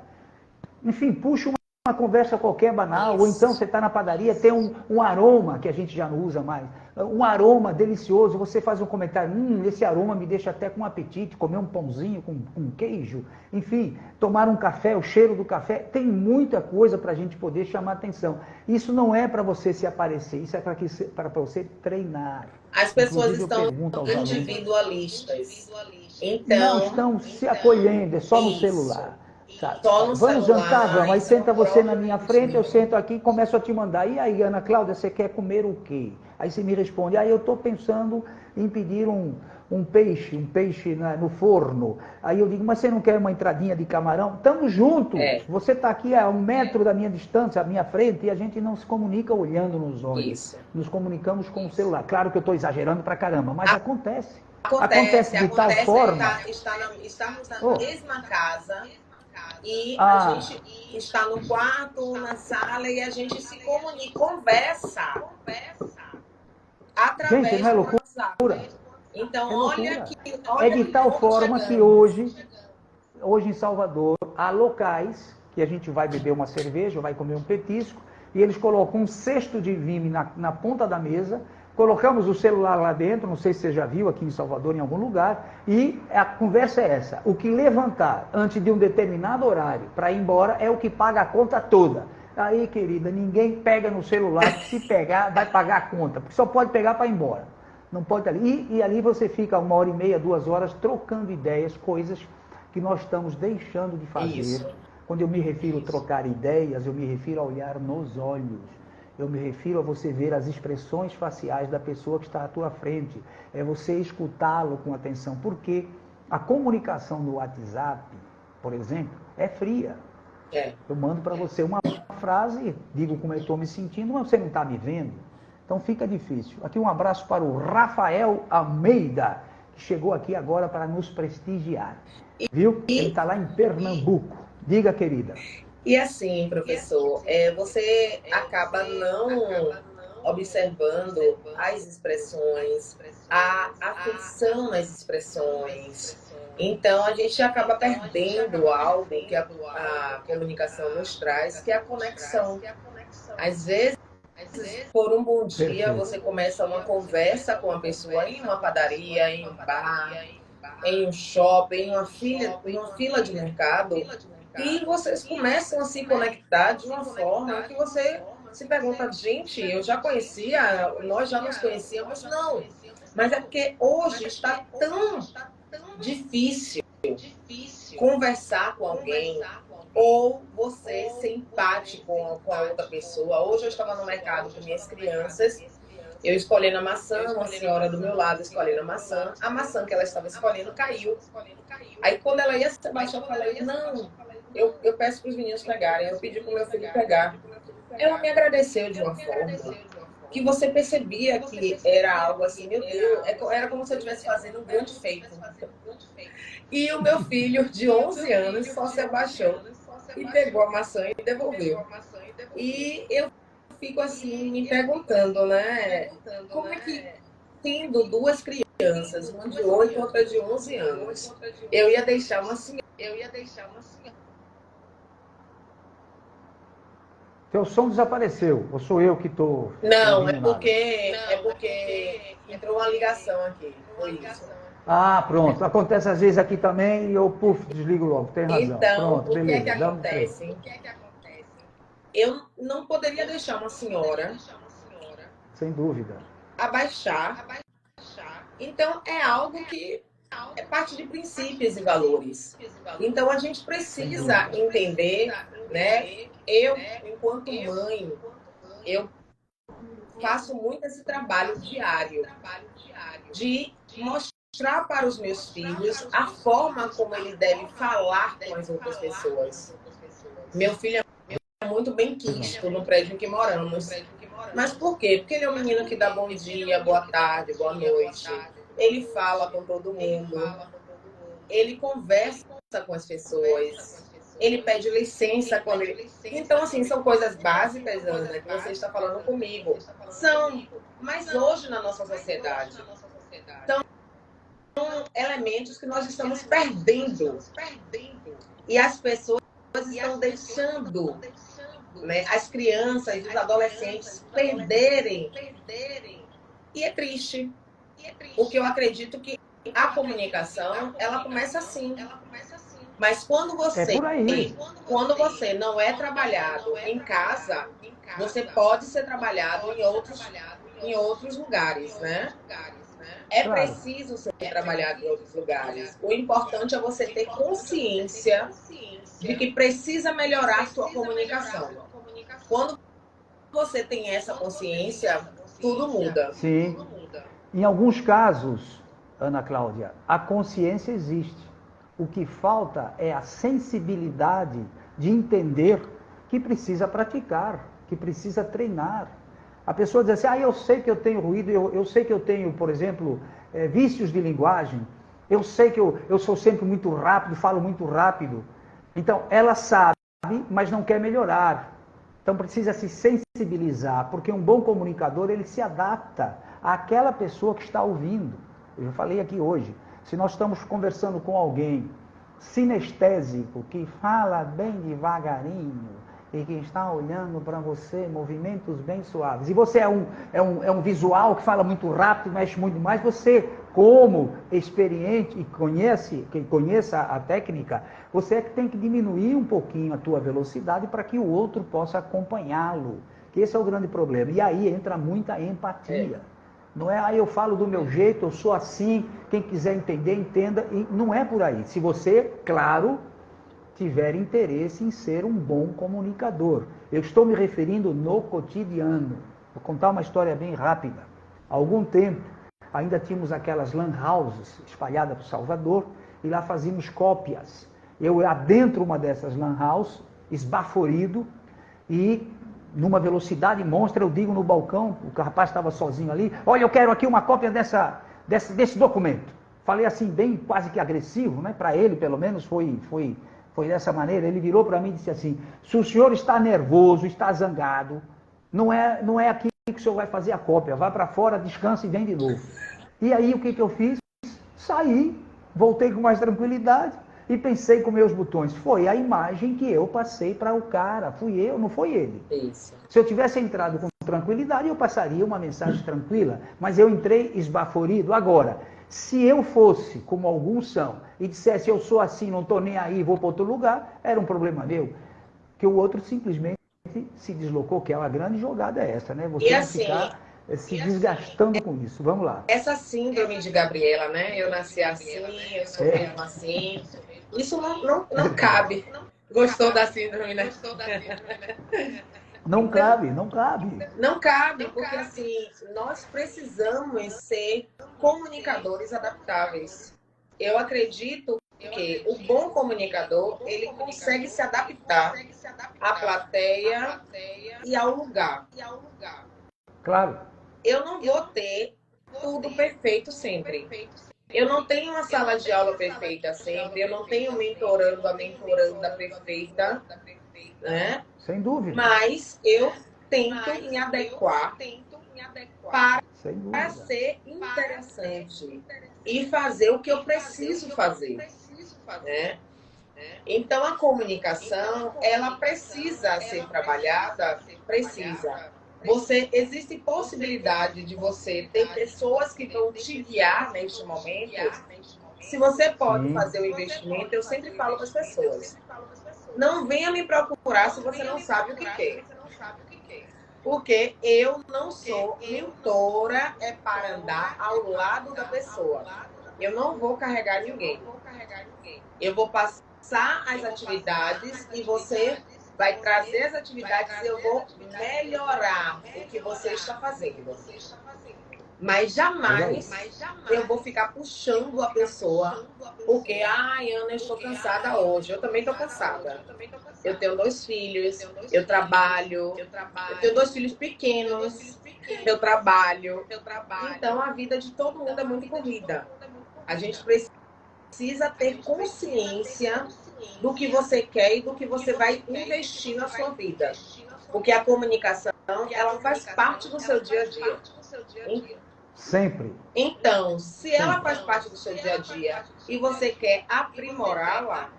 Enfim, puxa uma conversa qualquer banal. Isso. Ou então você está na padaria, tem um aroma que a gente já não usa mais, um aroma delicioso, você faz um comentário: esse aroma me deixa até com apetite, comer um pãozinho com queijo, enfim, tomar um café, o cheiro do café. Tem muita coisa para a gente poder chamar atenção. Isso não é para você se aparecer, isso é para você treinar. As pessoas estão individualistas. Então, não estão se acolhendo, é só no celular. Sabe? Vamos celular, jantar, vamos. Aí senta você na minha frente, eu sento aqui e começo a te mandar. E aí, Ana Cláudia, você quer comer o quê? Aí você me responde: eu estou pensando em pedir um peixe no forno. Aí eu digo: mas você não quer uma entradinha de camarão? Estamos juntos. Você está aqui a 1 metro da minha distância, à minha frente, e a gente não se comunica olhando nos olhos. Isso. Nos comunicamos com o celular. Claro que eu estou exagerando pra caramba, mas acontece. Acontece de tal forma. Estamos na mesma casa e a gente está no quarto, na sala, e a gente se comunica, conversa através gente, não é loucura? do WhatsApp. Então, olha de tal forma que hoje em Salvador, há locais que a gente vai beber uma cerveja, vai comer um petisco, e eles colocam um cesto de vime na ponta da mesa, colocamos o celular lá dentro, não sei se você já viu aqui em Salvador, em algum lugar, e a conversa é essa: o que levantar antes de um determinado horário para ir embora é o que paga a conta toda. Aí, querida, ninguém pega no celular, que se pegar, vai pagar a conta, porque só pode pegar para ir embora. Não pode ali. E ali você fica 1h30, 2 horas, trocando ideias, coisas que nós estamos deixando de fazer. Isso. Quando eu me refiro a trocar ideias, eu me refiro a olhar nos olhos. Eu me refiro a você ver as expressões faciais da pessoa que está à tua frente. É você escutá-lo com atenção. Porque a comunicação no WhatsApp, por exemplo, é fria. Eu mando para você uma frase, digo como eu estou me sentindo, mas você não está me vendo. Então fica difícil. Aqui um abraço para o Rafael Almeida, que chegou aqui agora para nos prestigiar. Viu? Ele está lá em Pernambuco. Diga, querida. E assim, professor, você acaba não observando as expressões, a atenção nas expressões. Então, a gente acaba perdendo algo que a comunicação nos traz, que é a conexão. Às vezes, por um bom dia, Perfeito. você começa uma conversa com a pessoa em uma padaria, em um bar, em um shopping, em uma fila de mercado, e vocês começam a se conectar de uma forma que você se pergunta, gente, eu já conhecia, nós já nos conhecíamos, não. Mas é porque hoje está tão difícil conversar com alguém ou você ser empático com a outra pessoa. Hoje eu estava no mercado com minhas crianças, eu escolhendo a maçã, uma senhora do meu lado escolhendo a maçã que ela estava escolhendo caiu. Aí quando ela ia se abaixar, eu falei, não, eu peço para os meninos pegarem, eu pedi para o meu filho pegar. Ela me agradeceu de uma forma que você percebia que era algo assim, meu Deus, era como se eu estivesse fazendo um grande feito. E o meu filho, de 11 anos, só se abaixou e pegou a maçã e devolveu. E eu fico assim, me perguntando, né? Como é que, tendo duas crianças, uma de 8 e outra de 11 anos, eu ia deixar uma senhora. Teu som desapareceu, ou sou eu que estou Não, ouvindo nada? é porque entrou uma ligação aqui, foi isso. Ah, pronto. Acontece às vezes aqui também e eu, desligo logo. Tem razão. Então, Pronto, o que é que beleza. acontece? Eu não poderia deixar uma senhora Sem dúvida. abaixar. Então, é algo que é parte de princípios e valores. Então, a gente precisa entender, né? Eu, enquanto mãe, eu faço muito esse trabalho diário de mostrar para os meus filhos a forma como ele deve falar com as outras pessoas. Meu filho é muito bem quisto no prédio em que moramos. Mas por quê? Porque ele é um menino que dá bom dia, boa tarde, boa noite. Ele fala com todo mundo. Ele conversa com as pessoas. Ele pede licença quando ele... Então, assim, são coisas básicas, Ana, que você está falando comigo. São, mas hoje na nossa sociedade, são elementos que nós estamos perdendo. E as pessoas estão deixando, né, as crianças, os adolescentes perderem. E é triste. Porque eu acredito que a comunicação, ela começa assim. Mas quando você não é trabalhado em casa, você pode ser trabalhado em outros lugares, né? É preciso ser trabalhado em outros lugares. O importante é você ter consciência de que precisa melhorar a sua comunicação. Quando você tem essa consciência, tudo muda. Sim. Em alguns casos, Ana Cláudia, a consciência existe. O que falta é a sensibilidade de entender que precisa praticar, que precisa treinar. A pessoa diz assim, eu sei que eu tenho ruído, eu sei que eu tenho, por exemplo, vícios de linguagem, eu sei que eu sou sempre muito rápido, falo muito rápido. Então, ela sabe, mas não quer melhorar. Então, precisa se sensibilizar, porque um bom comunicador, ele se adapta àquela pessoa que está ouvindo. Eu já falei aqui hoje, se nós estamos conversando com alguém sinestésico, que fala bem devagarinho, e que está olhando para você, movimentos bem suaves, e você é um visual que fala muito rápido, mexe muito mais, você, como experiente e que conheça a técnica, você é que tem que diminuir um pouquinho a tua velocidade para que o outro possa acompanhá-lo, que esse é o grande problema, e aí entra muita empatia. Não é, eu falo do meu jeito, eu sou assim, quem quiser entender, entenda, e não é por aí. Se você, claro, tiver interesse em ser um bom comunicador. Eu estou me referindo no cotidiano. Vou contar uma história bem rápida. Há algum tempo, ainda tínhamos aquelas lan houses espalhadas por Salvador, e lá fazíamos cópias. Eu adentro uma dessas lan houses, esbaforido, e numa velocidade monstra, eu digo no balcão, o rapaz estava sozinho ali, olha, eu quero aqui uma cópia desse documento. Falei assim, bem quase que agressivo, né? Para ele, pelo menos, foi dessa maneira. Ele virou para mim e disse assim, se o senhor está nervoso, está zangado, não é aqui que o senhor vai fazer a cópia, vá para fora, descansa e vem de novo. E aí, o que eu fiz? Saí, voltei com mais tranquilidade, e pensei com meus botões, foi a imagem que eu passei para o cara, fui eu, não foi ele. Isso. Se eu tivesse entrado com tranquilidade, eu passaria uma mensagem tranquila, mas eu entrei esbaforido. Agora, se eu fosse, como alguns são, e dissesse eu sou assim, não estou nem aí, vou para outro lugar, era um problema meu, que o outro simplesmente se deslocou, que é uma grande jogada essa, né? Você não ficar se desgastando com isso. Vamos lá. Essa síndrome de Gabriela, né? Eu nasci assim, eu sou mesmo assim. Isso não cabe. Gostou da síndrome, né? Não cabe, não cabe. Não cabe, porque assim, nós precisamos ser comunicadores adaptáveis. Eu acredito que o bom comunicador, ele consegue se adaptar à plateia e ao lugar. Claro. Eu não vou ter tudo perfeito sempre. Eu não tenho uma sala de aula perfeita sempre, eu não tenho a mentoranda perfeita, né? Sem dúvida. Mas eu tento me adequar para ser interessante e fazer o que eu preciso fazer, né? Então a comunicação, ela precisa ser trabalhada, precisa. Existe possibilidade de você ter pessoas que vão te guiar neste momento. Se você pode fazer o investimento, eu sempre falo para as pessoas, não venha me procurar se você não sabe o que quer. Porque eu não sou mentora, é para andar ao lado da pessoa. Eu não vou carregar ninguém. Eu vou passar as atividades e você vai trazer as atividades e eu vou melhorar o que você está fazendo. Mas jamais eu vou ficar puxando a pessoa porque, ai, Ana, eu estou cansada hoje. Eu também estou cansada. Eu tenho 2 filhos, eu trabalho, eu tenho 2 filhos pequenos, eu trabalho. Então, a vida de todo mundo é muito corrida. A gente precisa ter consciência do que você quer e do que você vai investir na sua vida. Porque a comunicação, ela faz parte do seu dia a dia. Sempre. Então, se ela faz parte do seu dia a dia e você quer aprimorá-la,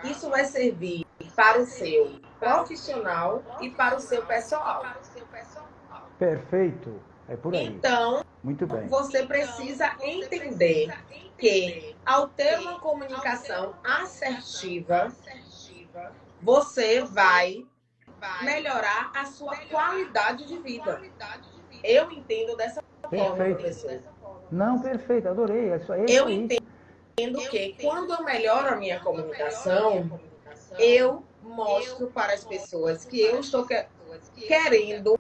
isso vai servir para o seu profissional e para o seu pessoal. Perfeito. É por aí. Então, muito bem. Você precisa entender que, ao ter uma comunicação assertiva, você vai melhorar a sua qualidade de vida. Eu entendo dessa forma, professor. Não, perfeito, adorei. Eu entendo que, quando eu melhoro a minha comunicação, eu mostro para as pessoas que eu estou querendo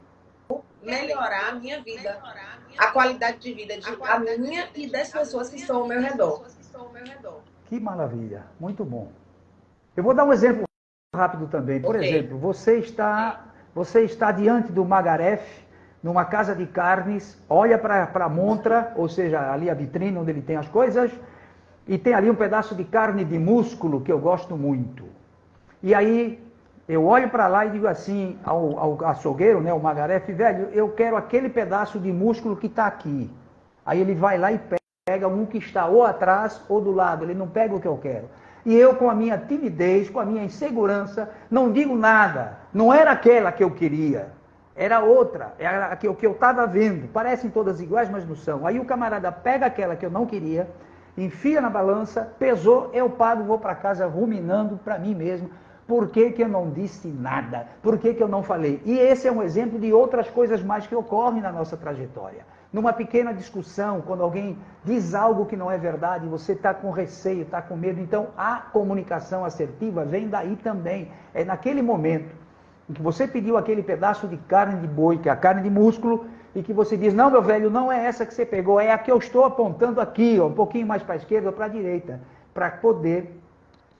melhorar a minha vida, a qualidade de vida a minha e das pessoas que estão ao meu redor. Que maravilha, muito bom. Eu vou dar um exemplo rápido também. Por exemplo, você está diante do Magaref, numa casa de carnes, olha para a montra, ou seja, ali a vitrine onde ele tem as coisas, e tem ali um pedaço de carne de músculo que eu gosto muito. E aí eu olho para lá e digo assim ao açougueiro, né, o Magaref, velho, eu quero aquele pedaço de músculo que está aqui. Aí ele vai lá e pega um que está ou atrás ou do lado, ele não pega o que eu quero. E eu, com a minha timidez, com a minha insegurança, não digo nada. Não era aquela que eu queria, era outra, era o que eu estava vendo. Parecem todas iguais, mas não são. Aí o camarada pega aquela que eu não queria, enfia na balança, pesou, eu pago, vou para casa ruminando para mim mesmo. Por que eu não disse nada? Por que eu não falei? E esse é um exemplo de outras coisas mais que ocorrem na nossa trajetória. Numa pequena discussão, quando alguém diz algo que não é verdade, você está com receio, está com medo. Então, a comunicação assertiva vem daí também. É naquele momento em que você pediu aquele pedaço de carne de boi, que é a carne de músculo, e que você diz, não, meu velho, não é essa que você pegou, é a que eu estou apontando aqui, ó, um pouquinho mais para a esquerda ou para a direita, para poder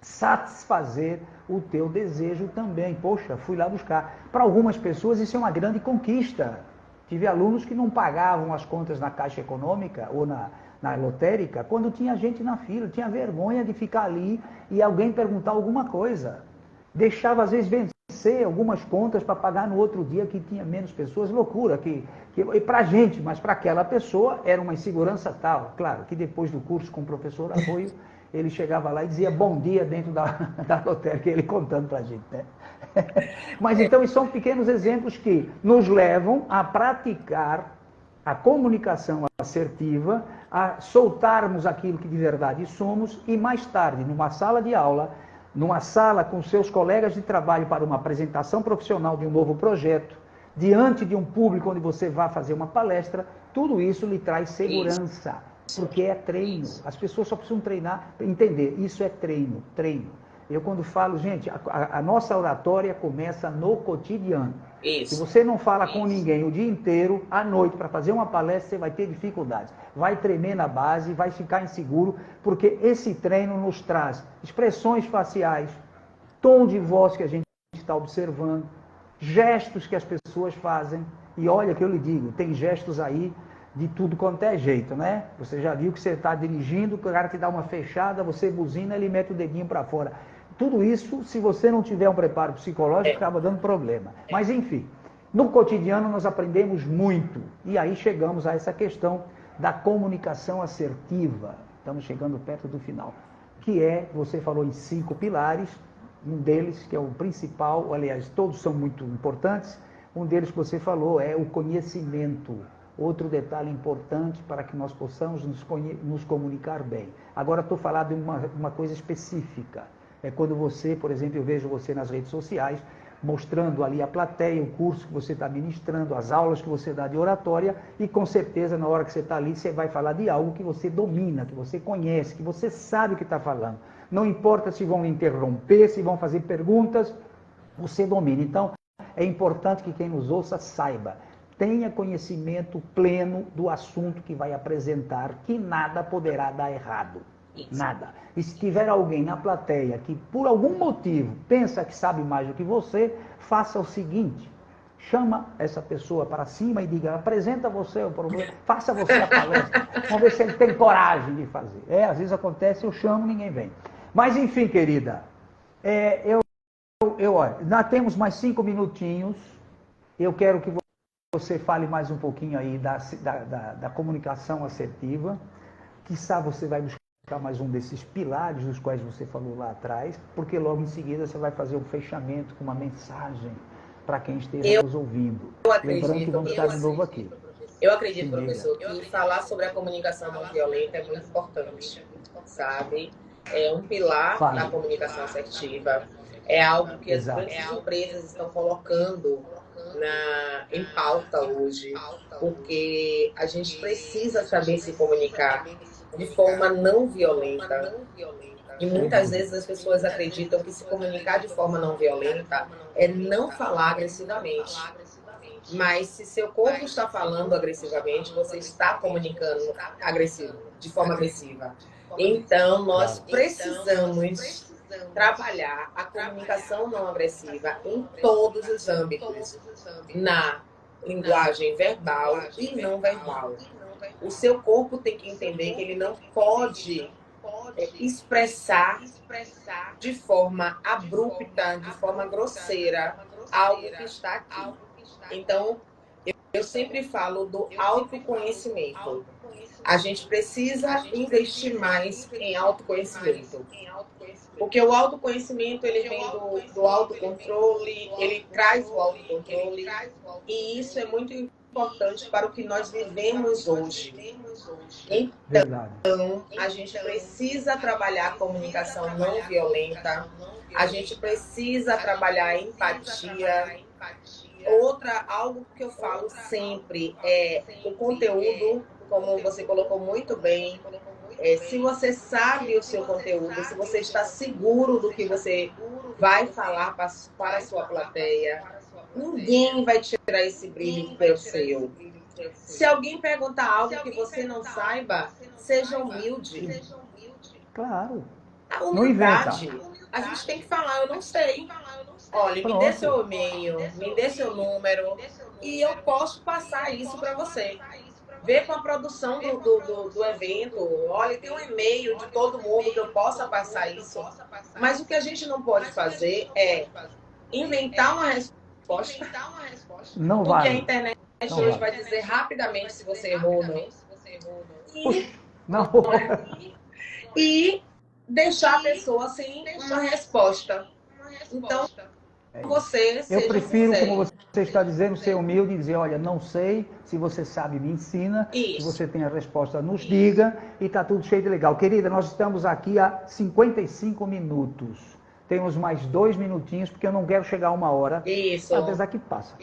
satisfazer o teu desejo também. Poxa, fui lá buscar. Para algumas pessoas isso é uma grande conquista. Tive alunos que não pagavam as contas na Caixa Econômica ou na lotérica quando tinha gente na fila, tinha vergonha de ficar ali e alguém perguntar alguma coisa. Deixava às vezes vencer algumas contas para pagar no outro dia que tinha menos pessoas. Loucura, e para a gente, mas para aquela pessoa era uma insegurança tal. Claro que depois do curso com o professor Arroio, ele chegava lá e dizia bom dia dentro da lotérica, ele contando para a gente, né? Mas então, são pequenos exemplos que nos levam a praticar a comunicação assertiva, a soltarmos aquilo que de verdade somos e mais tarde, numa sala de aula, numa sala com seus colegas de trabalho para uma apresentação profissional de um novo projeto, diante de um público onde você vai fazer uma palestra, tudo isso lhe traz segurança, porque é treino. As pessoas só precisam treinar, entender, isso é treino, treino. Eu quando falo, gente, a nossa oratória começa no cotidiano. Isso. Se você não fala com ninguém o dia inteiro, à noite, para fazer uma palestra, você vai ter dificuldades. Vai tremer na base, vai ficar inseguro, porque esse treino nos traz expressões faciais, tom de voz que a gente está observando, gestos que as pessoas fazem. E olha que eu lhe digo, tem gestos aí de tudo quanto é jeito, né? Você já viu que você está dirigindo, o cara te dá uma fechada, você buzina, ele mete o dedinho para fora. Tudo isso, se você não tiver um preparo psicológico, acaba dando problema. Mas, enfim, no cotidiano nós aprendemos muito. E aí chegamos a essa questão da comunicação assertiva. Estamos chegando perto do final. Que é, você falou em 5 pilares, um deles, que é o principal, aliás, todos são muito importantes, um deles que você falou é o conhecimento. Outro detalhe importante para que nós possamos nos comunicar bem. Agora estou falando de uma coisa específica. É quando você, por exemplo, eu vejo você nas redes sociais, mostrando ali a plateia, o curso que você está ministrando, as aulas que você dá de oratória, e com certeza na hora que você está ali, você vai falar de algo que você domina, que você conhece, que você sabe o que está falando. Não importa se vão interromper, se vão fazer perguntas, você domina. Então, é importante que quem nos ouça saiba, tenha conhecimento pleno do assunto que vai apresentar, que nada poderá dar errado. Nada. E se tiver alguém na plateia que por algum motivo pensa que sabe mais do que você, faça o seguinte, chama essa pessoa para cima e diga, apresenta você o problema, faça você a palestra, vamos ver se ele tem coragem de fazer. Às vezes acontece, eu chamo, ninguém vem. Mas enfim, querida, olha, nós temos mais 5 minutinhos, eu quero que você fale mais um pouquinho aí da comunicação assertiva, quiçá você vai buscar mais um desses pilares dos quais você falou lá atrás, porque logo em seguida você vai fazer um fechamento com uma mensagem para quem esteja nos ouvindo. Lembrando que vamos estar de novo aqui. Eu acredito, professor, que falar sobre a comunicação não violenta é muito importante, sabe? É um pilar da comunicação assertiva, é algo que as grandes empresas estão colocando em pauta hoje, porque a gente precisa saber se comunicar de forma não violenta. E muitas vezes as pessoas acreditam que se comunicar de forma não violenta é não falar agressivamente. Mas se seu corpo está falando agressivamente, você está comunicando de forma agressiva. Então, nós precisamos trabalhar a comunicação não agressiva em todos os âmbitos, na linguagem verbal e não verbal. O seu corpo tem que entender que ele não pode expressar de forma abrupta, de forma grosseira, algo que está aqui. Então, eu sempre falo do autoconhecimento. A gente precisa investir mais em autoconhecimento. Porque o autoconhecimento, ele vem do autocontrole, ele traz o autocontrole, e isso é muito importante para o que nós vivemos hoje. Então, a gente precisa trabalhar a comunicação não violenta, a gente precisa trabalhar a empatia. Algo que eu falo sempre é o conteúdo, como você colocou muito bem. Se você sabe o seu conteúdo, se você está seguro do que você vai falar para a sua plateia, ninguém vai tirar esse brilho que é o seu. Se alguém perguntar algo que você não saiba, seja humilde. Claro. A humildade. A gente tem que falar, eu não sei. Olha, me dê seu e-mail, me dê seu número, e eu posso passar isso para você. Ver com a produção do evento, olha, tem um e-mail de todo mundo que eu possa passar isso. Mas o que a gente não pode fazer é inventar uma resposta. Não vai. Porque a internet hoje vai dizer rapidamente se você errou ou não. Não. E deixar a pessoa sem uma resposta. Então, você Eu seja prefiro, sincero. como você está dizendo, ser humilde e dizer, olha, não sei, se você sabe, me ensina, se Isso. você tem a resposta, nos diga, e está tudo cheio de legal. Querida, nós estamos aqui há 55 minutos. Temos mais 2 minutinhos, porque eu não quero chegar a 1 hora. Isso. Às vezes aqui passa.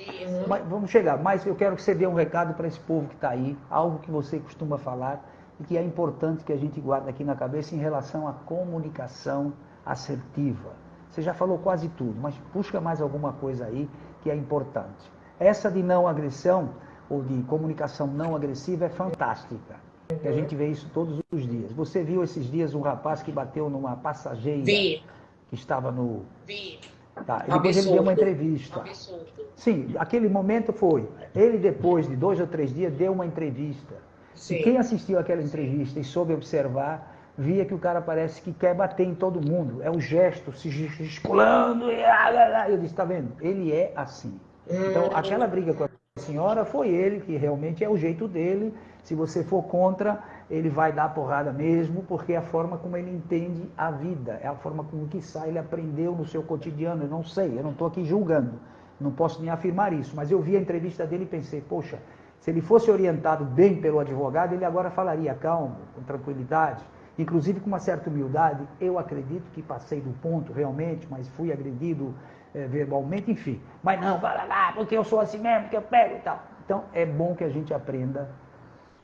Mas vamos chegar, mas eu quero que você dê um recado para esse povo que está aí, algo que você costuma falar e que é importante que a gente guarde aqui na cabeça em relação à comunicação assertiva. Você já falou quase tudo, mas busca mais alguma coisa aí que é importante. Essa de não agressão, ou de comunicação não agressiva, é fantástica. Que a gente vê isso todos os dias. Você viu esses dias um rapaz que bateu numa passageira Vi. que estava no... Vi. Tá, e depois ele deu uma entrevista. Absurdo. Sim, aquele momento foi. Ele, depois de 2 ou 3 dias, deu uma entrevista. Sim. E quem assistiu aquela entrevista e soube observar, via que o cara parece que quer bater em todo mundo. É o gesto, se gesticulando. Eu disse, tá vendo? Ele é assim. Então, aquela briga com a senhora foi ele, que realmente é o jeito dele. Se você for contra, ele vai dar porrada mesmo, porque é a forma como ele entende a vida, é a forma como que sai, ele aprendeu no seu cotidiano. Eu não sei, eu não estou aqui julgando, não posso nem afirmar isso, mas eu vi a entrevista dele e pensei, poxa, se ele fosse orientado bem pelo advogado, ele agora falaria calmo, com tranquilidade, inclusive com uma certa humildade. Eu acredito que passei do ponto realmente, mas fui agredido verbalmente, enfim. Mas não, fala lá, porque eu sou assim mesmo, que eu pego e tal. Então, é bom que a gente aprenda,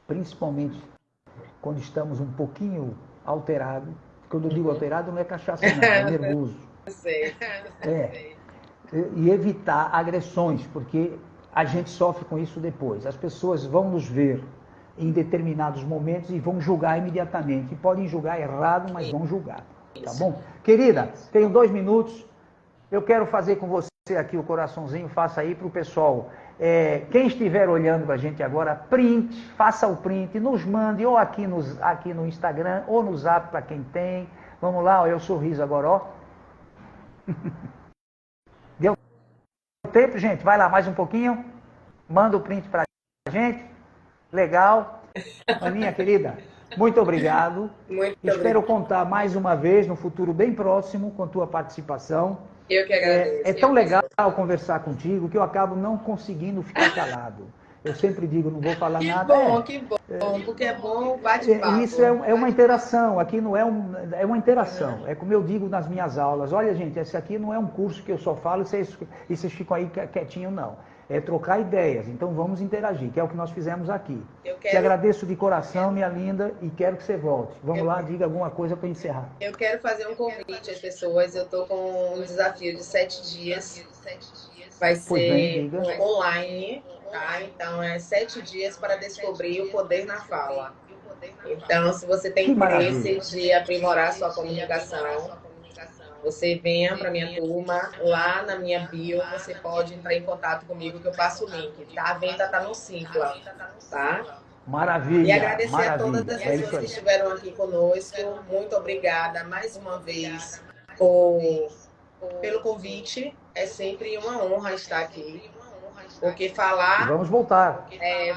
principalmente quando estamos um pouquinho alterados. Quando eu digo alterado, não é cachaça não, é nervoso. Sei. E evitar agressões, porque a gente sofre com isso depois. As pessoas vão nos ver em determinados momentos e vão julgar imediatamente. E podem julgar errado, mas vão julgar. Tá bom? Querida, tenho 2 minutos. Eu quero fazer com você aqui o coraçãozinho, faça aí para o pessoal. Quem estiver olhando para a gente agora, print, faça o print, nos mande ou aqui no Instagram ou no Zap para quem tem. Vamos lá, ó, eu sorriso agora, ó. Deu tempo, gente? Vai lá, mais um pouquinho. Manda o print para a gente. Legal. Aninha, querida, muito obrigado. Espero contar mais uma vez, no futuro bem próximo, com tua participação. Eu que agradeço. É tão legal conversar contigo que eu acabo não conseguindo ficar calado. Eu sempre digo, não vou falar nada. Que bom, porque é bom o bate-papo. Isso é uma interação, aqui não é é uma interação. É como eu digo nas minhas aulas, olha gente, esse aqui não é um curso que eu só falo e vocês ficam aí quietinho, não. É trocar ideias, então vamos interagir, que é o que nós fizemos aqui. Te agradeço de coração, minha linda, e quero que você volte. Vamos lá, diga alguma coisa para encerrar. Eu quero fazer um convite às pessoas, eu estou com um desafio de 7 dias, vai ser online, tá? Então é 7 dias para descobrir o poder na fala. Então, se você tem interesse de aprimorar sua comunicação, você venha para minha turma, lá na minha bio, você pode entrar em contato comigo que eu passo o link, tá? A venda tá no Simpla, tá? Maravilha. E agradecer a todas as pessoas que estiveram aqui conosco. Muito obrigada mais uma vez pelo convite. É sempre uma honra estar aqui. Porque falar... Vamos voltar.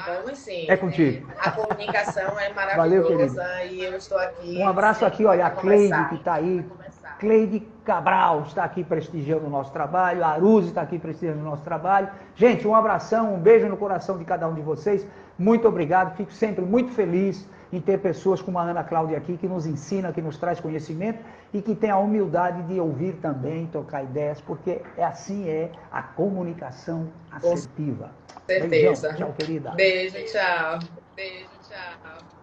Vamos sim. É contigo. A comunicação é maravilhosa. Valeu, e eu estou aqui. Um abraço aqui, olha, a Cleide que está aí. Cleide Cabral está aqui prestigiando o nosso trabalho, a Aruzi está aqui prestigiando o nosso trabalho. Gente, um abração, um beijo no coração de cada um de vocês. Muito obrigado, fico sempre muito feliz em ter pessoas como a Ana Cláudia aqui, que nos ensina, que nos traz conhecimento e que tem a humildade de ouvir também, trocar ideias, porque assim é a comunicação assertiva. Com certeza. Beijão. Tchau, querida. Beijo, tchau. Beijo, tchau.